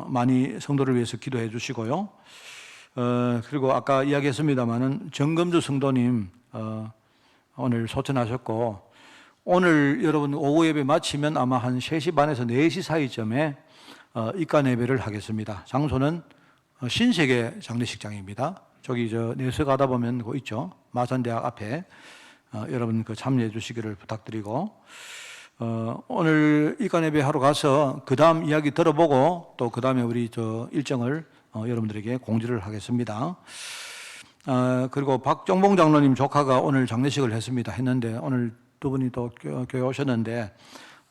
많이 성도를 위해서 기도해 주시고요. 그리고 아까 이야기했습니다마는 정금주 성도님 오늘 소천하셨고, 오늘 여러분 오후 예배 마치면 아마 한 3시 반에서 4시 사이쯤에 입관 예배를 하겠습니다. 장소는 신세계 장례식장입니다. 저기 내서 가다 보면 그거 있죠. 마산대학 앞에 여러분 참여해 주시기를 부탁드리고, 오늘 입관 예배 하러 가서 그 다음 이야기 들어보고 또 그 다음에 우리 일정을 여러분들에게 공지를 하겠습니다. 그리고 박정봉 장로님 조카가 오늘 장례식을 했는데 오늘 두 분이 또 교회 오셨는데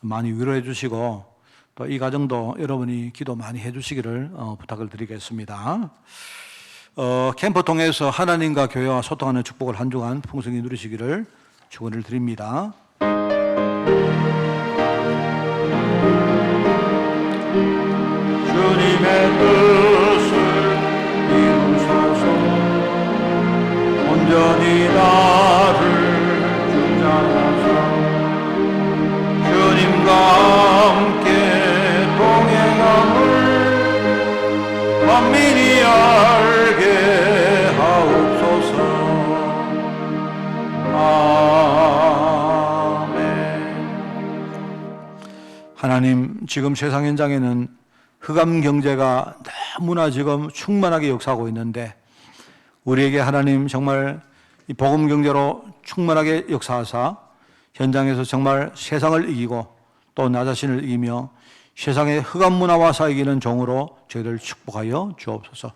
많이 위로해 주시고 또 이 가정도 여러분이 기도 많이 해 주시기를 부탁을 드리겠습니다. 캠프 통해서 하나님과 교회와 소통하는 축복을 한 주간 풍성히 누리시기를 축원을 드립니다. 주님의 뜻을 이루소서. 온전히 나를 주장하사 주님과 함께 동행함을 만민이 알게 하옵소서. 아멘. 하나님, 지금 세상 현장에는 흑암 경제가 너무나 지금 충만하게 역사하고 있는데 우리에게 하나님 정말 이 복음 경제로 충만하게 역사하사 현장에서 정말 세상을 이기고 또 나 자신을 이기며 세상의 흑암 문화와 싸이기는 종으로 저희들 축복하여 주옵소서.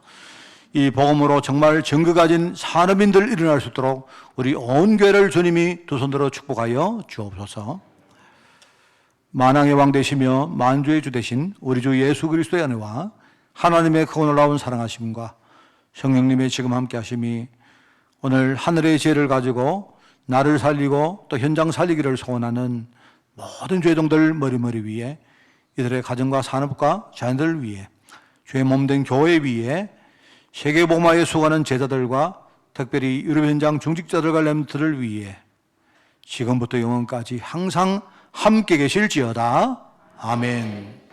이 복음으로 정말 정그 가진 산업인들 일어날 수 있도록 우리 온 교회를 주님이 두 손들어 축복하여 주옵소서. 만왕의 왕 되시며 만주의 주 되신 우리 주 예수 그리스도의 은혜와 하나님의 크고 놀라운 사랑하심과 성령님의 지금 함께 하심이 오늘 하늘의 지혜를 가지고 나를 살리고 또 현장 살리기를 소원하는 모든 죄종들 머리머리 위에, 이들의 가정과 산업과 자녀들 위에, 죄 몸된 교회 위에, 세계복음화에 수고하는 제자들과 특별히 유럽 현장 중직자들과 렘넌트를 위해 지금부터 영원까지 항상 함께 계실지어다. 아멘.